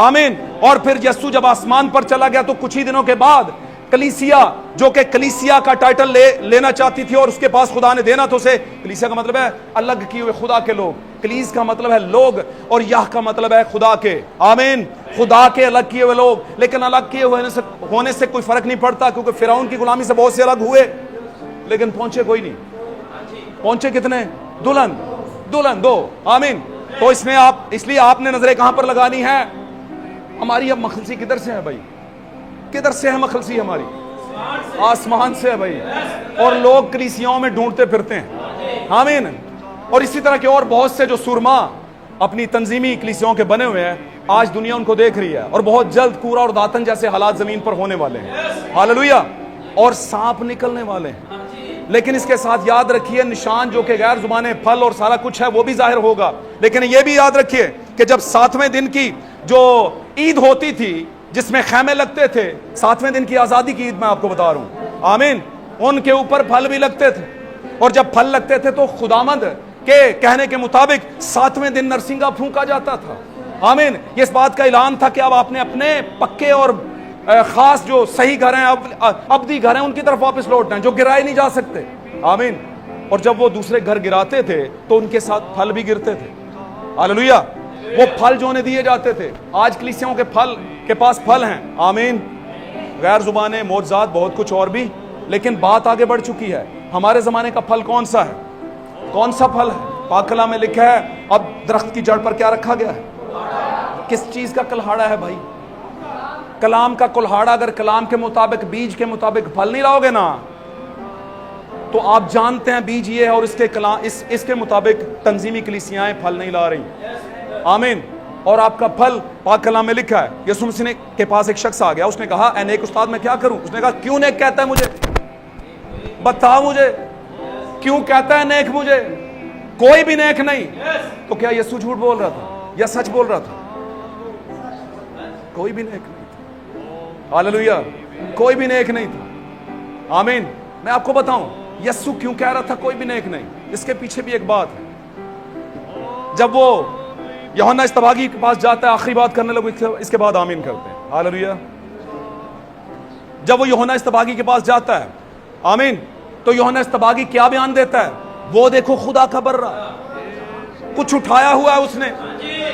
A: آمین. اور پھر یسوع جب آسمان پر چلا گیا تو کچھ ہی دنوں کے بعد کلیسیا، جو کہ کلیسیا کا ٹائٹل لینا چاہتی تھی اور اس کے پاس خدا نے دینا تھا اسے. کلیسیا کا مطلب ہے الگ کیے ہوئے خدا کے لوگ. کلیس کا مطلب ہے لوگ، اور یاہ کا مطلب ہے خدا کے. آمین. خدا کے الگ کیے ہوئے لوگ. لیکن الگ کیے ہونے سے کوئی فرق نہیں پڑتا، کیونکہ فرعون کی غلامی سے بہت سے الگ ہوئے لیکن پہنچے کوئی نہیں. پہنچے کتنے؟ دلہن 2. آمین. تو اس لیے آپ نے نظریں کہاں پر لگانی ہے؟ ہماری اب مخلصی کدھر سے ہے بھائی؟ کدھر سے ہے مخلصی ہماری؟ آسمان سے ہے بھائی. اور لوگ کلیسیاؤں میں ڈھونڈتے پھرتے ہیں. آمین. اور اسی طرح کے اور بہت سے جو سرما اپنی تنظیمی کلیسیاؤں کے بنے ہوئے ہیں، آج دنیا ان کو دیکھ رہی ہے، اور بہت جلد کورا اور داتن جیسے حالات زمین پر ہونے والے ہیں. ہالےلویا. اور سانپ نکلنے والے ہیں. لیکن اس کے ساتھ یاد رکھیے نشان جو کہ غیر زبانیں، پھل اور سارا کچھ ہے وہ بھی ظاہر ہوگا. لیکن یہ بھی یاد رکھیے کہ جب 7ویں دن کی جو عید ہوتی تھی جس میں خیمے لگتے تھے، 7ویں دن کی آزادی کی عید میں آپ کو بتا رہا ہوں، آمین، ان کے اوپر پھل بھی لگتے تھے، اور جب پھل لگتے تھے تو خداوند کے کہنے کے مطابق 7ویں دن نرسنگا پھونکا جاتا تھا، آمین۔ یہ اس بات کا اعلان تھا کہ اب آپ نے اپنے پکے اور خاص جو صحیح گھر ہیں، ابدی گھر ہیں، ان کی طرف واپس لوٹنا ہے جو گرائے نہیں جا سکتے، آمین۔ اور جب وہ دوسرے گھر گراتے تھے تو ان کے ساتھ پھل بھی گرتے تھے، ہاللویا۔ وہ پھل جو انہیں دیے جاتے تھے، آج کلیسیوں کے پاس پھل ہیں، آمین، غیر زبانیں، معجزات، بہت کچھ اور بھی، لیکن بات آگے بڑھ چکی ہے۔ ہمارے زمانے کا پھل کون سا ہے؟ کون سا پھل ہے؟ پاک کلام میں لکھا ہے اب درخت کی جڑ پر کیا رکھا گیا ہے؟ کس چیز کا کلہاڑا ہے بھائی؟ کلام کا کلہاڑا۔ اگر کلام کے مطابق، بیج کے مطابق پھل نہیں لاؤ گے نا، تو آپ جانتے ہیں بیج یہ ہے، اور اس کے مطابق تنظیمی کلیسیاں پھل نہیں لا رہی، آمین۔ اور آپ کا پھل پاک کلام میں لکھا ہے، یسوع مسیح کے پاس ایک شخص آ گیا، اس نے کہا اے نیک استاد میں کیا کروں؟ اس نے کہا کیوں نیک کہتا ہے مجھے؟ بتا مجھے کیوں کہتا ہے نیک مجھے؟ کوئی بھی نیک نہیں۔ تو کیا یسوع جھوٹ بول رہا تھا یا سچ بول رہا تھا؟ کوئی بھی نیک نہیں تھا، ہاللویا، کوئی بھی نیک نہیں تھا، آمین۔ میں آپ کو بتاؤں یسوع کیوں کہہ رہا تھا کوئی بھی نیک نہیں؟ اس کے پیچھے بھی ایک بات ہے۔ جب وہ یوحنا اصطباغی کے پاس جاتا ہے، آخری بات کرنے لگو، اس کے بعد آمین کرتے ہیں، ہاللویا۔ جب وہ یوحنا اصطباغی کے پاس جاتا ہے، آمین، تو یوحنا اصطباغی کیا بیان دیتا ہے؟ وہ دیکھو خدا کا بر رہا، کچھ اٹھایا ہوا ہے اس نے،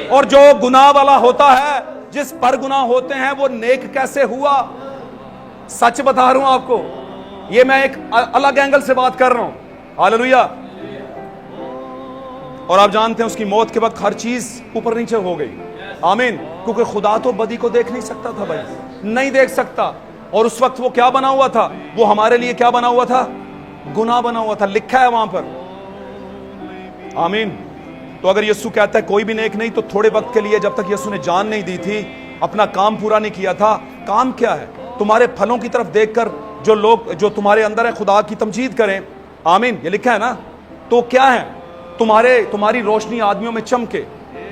A: اور جو گناہ والا ہوتا ہے، جس پر گناہ ہوتے ہیں، وہ نیک کیسے ہوا؟ سچ بتا رہا ہوں آپ کو، یہ میں ایک الگ اینگل سے بات کر رہا ہوں، ہاللویا۔ اور آپ جانتے ہیں اس کی موت کے وقت ہر چیز اوپر نیچے ہو گئی، آمین، کیونکہ خدا تو بدی کو دیکھ نہیں سکتا تھا بھائی، نہیں دیکھ سکتا، اور اس وقت وہ کیا بنا ہوا تھا؟ وہ ہمارے لیے کیا بنا ہوا تھا؟ گناہ بنا ہوا تھا، لکھا ہے وہاں پر، آمین۔ تو اگر یسوع کہتا ہے کوئی بھی نیک نہیں، تو تھوڑے وقت کے لیے، جب تک یسوع نے جان نہیں دی تھی، اپنا کام پورا نہیں کیا تھا، کام کیا ہے؟ تمہارے پھلوں کی طرف دیکھ کر جو لوگ جو تمہارے اندر ہے خدا کی تمجید کریں، آمین، یہ لکھا ہے نا۔ تو کیا ہے؟ تمہاری روشنی آدمیوں میں چمکے،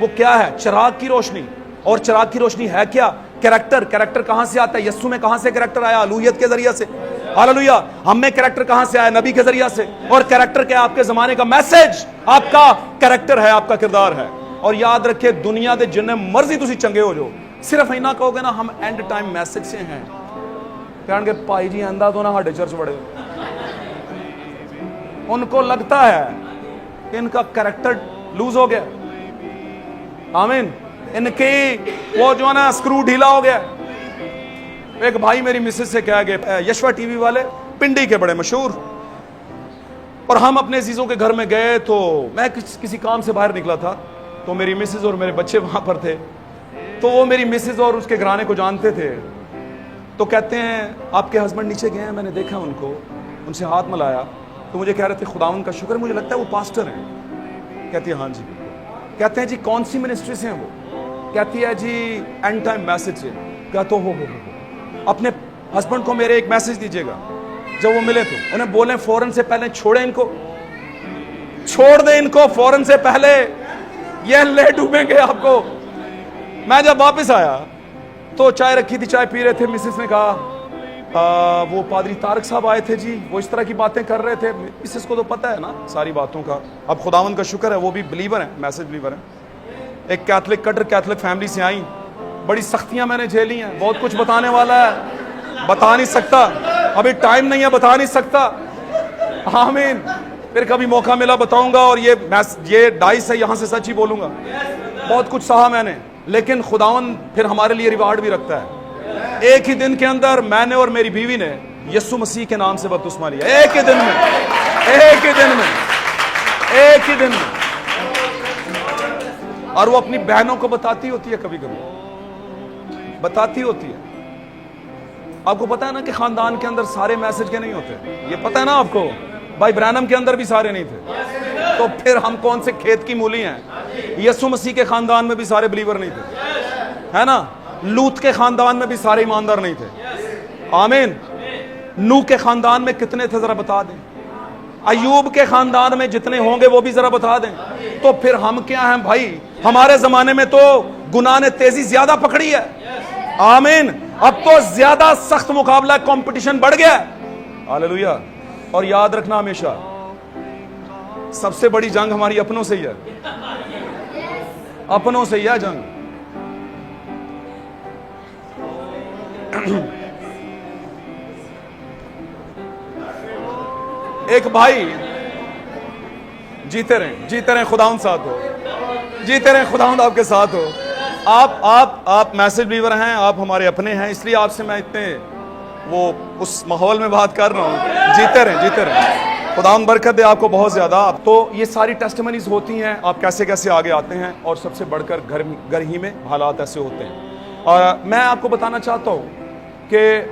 A: وہ کیا ہے؟ چراغ کی روشنی، اور چراغ کی روشنی ہے کیا؟ کریکٹر کہاں سے آتا ہے؟ یسوع میں کہاں سے کریکٹر آیا؟ الوہیت کے ذریعے سے، ہاللویا۔ ہم میں کریکٹر کہاں سے آیا؟ نبی کے ذریعے سے، اور کریکٹر کیا؟ آپ کے زمانے کا میسج، آپ کا کریکٹر ہے، آپ کا کردار ہے۔ اور یاد رکھے دنیا دے جن مرضی تسی چنگے ہو جو، صرف اینا کہو گے نا ہم اینڈ ٹائم میسج سے ہیں، کہن گے پائی جی اندھا تو نہ ہاڈے چرچ بڑے، ان کو لگتا ہے کہ ان کا کریکٹر لوز ہو گیا، آمین، ان کی وہ جو ہے نا سکرو ڈھیلا ہو گیا۔ ایک بھائی میری مسز سے کہا گیا، یشوا ٹی وی والے پنڈی کے بڑے مشہور، اور ہم اپنے عزیزوں کے گھر میں گئے، تو میں کسی کام سے باہر نکلا تھا، تو میری مسز اور میرے بچے وہاں پر تھے، تو وہ میری مسز اور اس کے گھرانے کو جانتے تھے، تو کہتے ہیں آپ کے ہسبینڈ نیچے گئے ہیں، میں نے دیکھا ان کو، ان سے ہاتھ ملایا، تو مجھے کہہ رہے تھے خداوند کا شکر ہے، مجھے لگتا ہے وہ پاسٹر ہیں۔ کہتی ہے ہاں جی۔ کہتے ہیں جی کون سی منسٹری سے ہیں وہ؟ کہتی ہے جی اینڈ ٹائم میسج سے۔ کہتا ہو اپنے ہسبینڈ کو میرے ایک میسج دیجیے گا، جب وہ ملے تو انہیں بولیں فوراً سے پہلے چھوڑیں ان کو، چھوڑ دیں ان کو فوراً سے پہلے، یہ لے ڈوبیں گے آپ کو۔ میں جب واپس آیا تو چائے رکھی تھی، چائے پی رہے تھے، مسز نے کہا وہ پادری طارق صاحب آئے تھے جی، وہ اس طرح کی باتیں کر رہے تھے۔ مسز کو تو پتہ ہے نا ساری باتوں کا، اب خداوند کا شکر ہے وہ بھی بلیور ہیں، میسج بلیور ہیں، ایک کیتھلک کٹر کیتھلک فیملی سے آئیں، بڑی سختیاں میں نے جھیلی ہیں، بہت کچھ بتانے والا ہے، بتا نہیں سکتا، ابھی ٹائم نہیں ہے، بتا نہیں سکتا، آمین، پھر کبھی موقع ملا بتاؤں گا، اور یہ ڈائس ہے، یہاں سے سچ ہی بولوں گا، بہت کچھ سہا میں نے، لیکن خداوند پھر ہمارے لیے ریوارڈ بھی رکھتا ہے۔ ایک ہی دن کے اندر میں نے اور میری بیوی نے یسوع مسیح کے نام سے بپتسمہ لیا، ایک ہی دن میں، اور وہ اپنی بہنوں کو بتاتی ہوتی ہے، کبھی کبھی بتاتی ہوتی ہے۔ آپ کو پتا ہے نا کہ خاندان کے اندر سارے میسج کے نہیں ہوتے، یہ پتا ہے نا آپ کو، بھائی برانم کے اندر بھی سارے نہیں تھے، تو پھر ہم کون سے کھیت کی مولی ہیں؟ یسوع مسیح کے خاندان میں بھی سارے بلیور نہیں تھے، ہے نا؟ لوط کے خاندان میں بھی سارے ایماندار نہیں تھے، آمین۔ نوح کے خاندان میں کتنے تھے ذرا بتا دیں، ایوب کے خاندان میں جتنے ہوں گے وہ بھی ذرا بتا دیں، تو پھر ہم کیا ہیں بھائی؟ ہمارے زمانے میں تو گناہ نے تیزی زیادہ پکڑی ہے. آمین. اب تو زیادہ سخت مقابلہ ہے, کمپٹیشن بڑھ گیا ہے. ہاللویا. اور یاد رکھنا ہمیشہ سب سے بڑی جنگ ہماری اپنوں سے ہی ہے, اپنوں سے ہی ہے جنگ. ایک بھائی, جیتے رہیں خداوند ساتھ ہو, جیتے رہیں خداوند آپ کے ساتھ ہو. آپ میسج بلیور ہیں, آپ ہمارے اپنے ہیں, اس لیے آپ سے میں اتنے وہ اس ماحول میں بات کر رہا ہوں. جیتے رہیں خداوند برکت دے آپ کو بہت زیادہ. اب تو یہ ساری ٹیسٹیمنیز ہوتی ہیں, آپ کیسے کیسے آگے آتے ہیں, اور سب سے بڑھ کر گھر ہی میں حالات ایسے ہوتے ہیں. اور میں آپ کو بتانا چاہتا ہوں کہ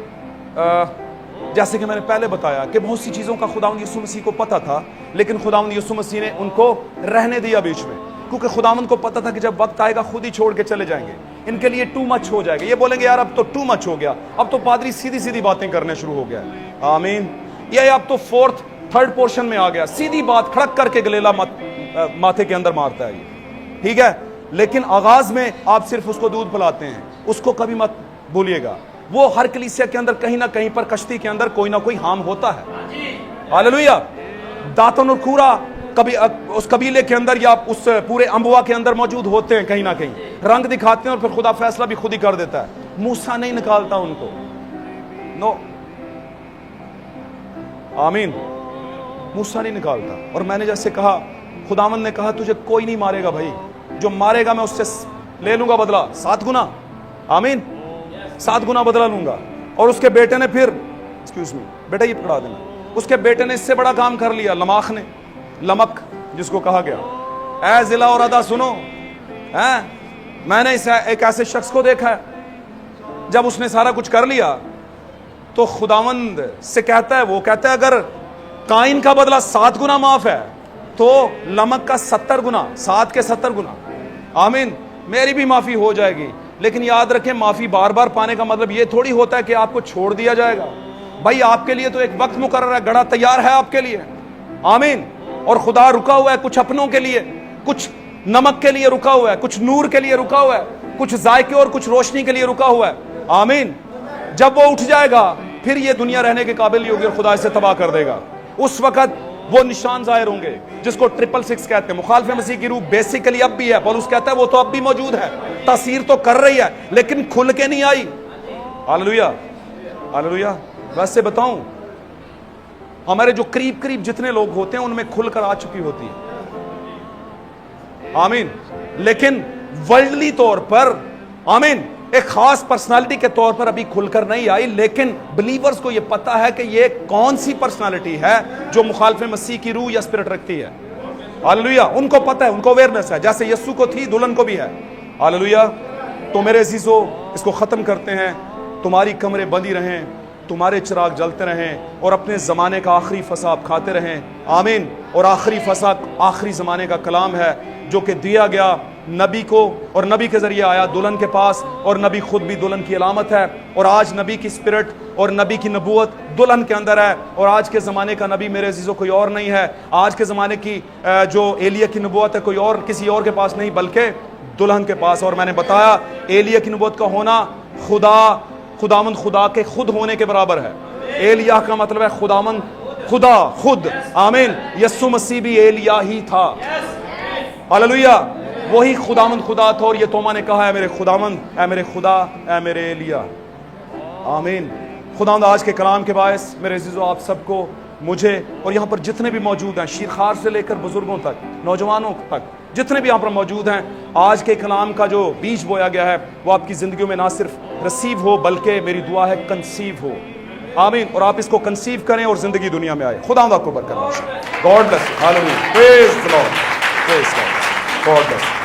A: جیسے کہ میں نے پہلے بتایا کہ بہت سی چیزوں کا خداوند یسوع مسیح کو پتہ تھا, لیکن خداوند یسوع مسیح نے ان کو رہنے دیا بیچ میں, کیونکہ خداوند کو پتہ تھا کہ جب وقت آئے گا خود ہی چھوڑ کے چلے جائیں گے. ان کے لیے ٹو مچ ہو جائے گا. یہ بولیں گے یار اب تو ٹو مچ ہو گیا, اب تو پادری سیدھی باتیں کرنے شروع ہو گیا. آمین. یہ اب تو تھرڈ پورشن میں آ گیا, سیدھی بات کھڑک کر کے گلیلا ماتھے کے اندر مارتا ہے یہ, ٹھیک ہے. لیکن آغاز میں آپ صرف اس کو دودھ پلاتے ہیں, اس کو کبھی مت بھولیے گا. وہ ہر کلیسیا کے اندر کہیں نہ کہیں پر کشتی کے اندر کوئی نہ کوئی ہام ہوتا ہے. ہاللویا. داتن اور کورا کبھی اس قبیلے کے اندر یا اس پورے امبوا کے اندر موجود ہوتے ہیں, کہیں نہ کہیں رنگ دکھاتے ہیں, اور پھر خدا فیصلہ بھی خود ہی کر دیتا ہے. موسیٰ نہیں نکالتا ان کو, نو. آمین. موسیٰ نہیں نکالتا. اور میں نے جیسے کہا, خداوند نے کہا تجھے کوئی نہیں مارے گا بھائی, جو مارے گا میں اس سے لے لوں گا بدلہ 7 گنا. آمین. 7 گنا بدلہ لوں گا. اور اس کے بیٹے نے پھر بیٹا یہ پکڑا دینا, اس کے بیٹے نے اس سے بڑا کام کر لیا. لماخ نے, لمک جس کو کہا گیا, اے ضلع اور ادا سنو, میں نے ایک ایسے شخص کو دیکھا ہے, جب اس نے سارا کچھ کر لیا تو خداوند سے کہتا ہے, وہ کہتا ہے اگر قائن کا بدلہ 7 گنا معاف ہے تو لمک کا 70 گنا, 7 کے 70 گنا. آمین. میری بھی معافی ہو جائے گی. لیکن یاد رکھیں, معافی بار بار پانے کا مطلب یہ تھوڑی ہوتا ہے کہ آپ کو چھوڑ دیا جائے گا. بھائی آپ کے لیے تو ایک وقت مقرر ہے, گڑھا تیار ہے آپ کے لیے. آمین. اور خدا رکا ہوا ہے کچھ اپنوں کے لیے, کچھ نمک کے لیے رکا ہوا ہے, کچھ نور کے لیے رکا ہوا ہے, کچھ ذائقے اور کچھ روشنی کے لیے رکا ہوا ہے. آمین. جب وہ اٹھ جائے گا پھر یہ دنیا رہنے کے قابل نہیں ہوگی اور خدا اسے تباہ کر دے گا. اس وقت وہ نشان ظاہر ہوں گے جس کو 666 کہتے ہیں. مخالف مسیح کی روح بیسیکلی اب بھی ہے. پولس کہتا ہے وہ تو اب بھی موجود ہے, تاثیر تو کر رہی ہے لیکن کھل کے نہیں آئی. ہاللویا. ہاللویا. ویسے بتاؤں, ہمارے جو قریب جتنے لوگ ہوتے ہیں ان میں کھل کر آ چکی ہوتی ہے. آمین. لیکن ورلڈلی طور پر, آمین, ایک خاص پرسنالٹی کے طور پر ابھی کھل کر نہیں آئی. لیکن بلیورز کو یہ پتا ہے کہ یہ کون سی پرسنالٹی ہے جو مخالف مسیح کی روح یا اسپرٹ رکھتی ہے. ہاللویا. ان کو پتا ہے, ان کو اویئرنس ہے, جیسے یسوع کو تھی دلہن کو بھی ہے. ہاللویا. تو میرے عزیزو, اس کو ختم کرتے ہیں. تمہاری کمریں بندی رہیں, تمہارے چراغ جلتے رہیں, اور اپنے زمانے کا آخری فساد کھاتے رہیں. آمین. اور آخری فساد آخری زمانے کا کلام ہے جو کہ دیا گیا نبی کو, اور نبی کے ذریعے آیا دلہن کے پاس, اور نبی خود بھی دلہن کی علامت ہے. اور آج نبی کی اسپرٹ اور نبی کی نبوت دلہن کے اندر ہے. اور آج کے زمانے کا نبی میرے عزیزوں کوئی اور نہیں ہے. آج کے زمانے کی جو ایلیا کی نبوت ہے کوئی اور کسی اور کے پاس نہیں بلکہ دلہن کے پاس. اور میں نے بتایا ایلیا کی نبوت کا ہونا خداوند خدا کے خود ہونے کے برابر ہے. ایلیا کا مطلب ہے خداوند خدا خود. آمین. یسوع مسیح بھی ایلیا ہی تھا. ہاللویا. وہی خداوند خدا تھا, اور یہ توما نے کہا, اے میرے خداوند, اے میرے خدا, اے میرے ایلیا. آمین. خداوند آج کے کلام کے باعث میرے عزیزو آپ سب کو, مجھے اور یہاں پر جتنے بھی موجود ہیں, شیرخوار سے لے کر بزرگوں تک, نوجوانوں تک, جتنے بھی یہاں پر موجود ہیں, آج کے کلام کا جو بیج بویا گیا ہے وہ آپ کی زندگیوں میں نہ صرف رسیو ہو بلکہ میری دعا ہے کنسیو ہو. آمین. اور آپ اس کو کنسیو کریں اور زندگی دنیا میں آئے. خداوند آپ کو برکت بخشے. God bless. ہاللویا. پریز دی لارڈ. پریز گاڈ. God bless.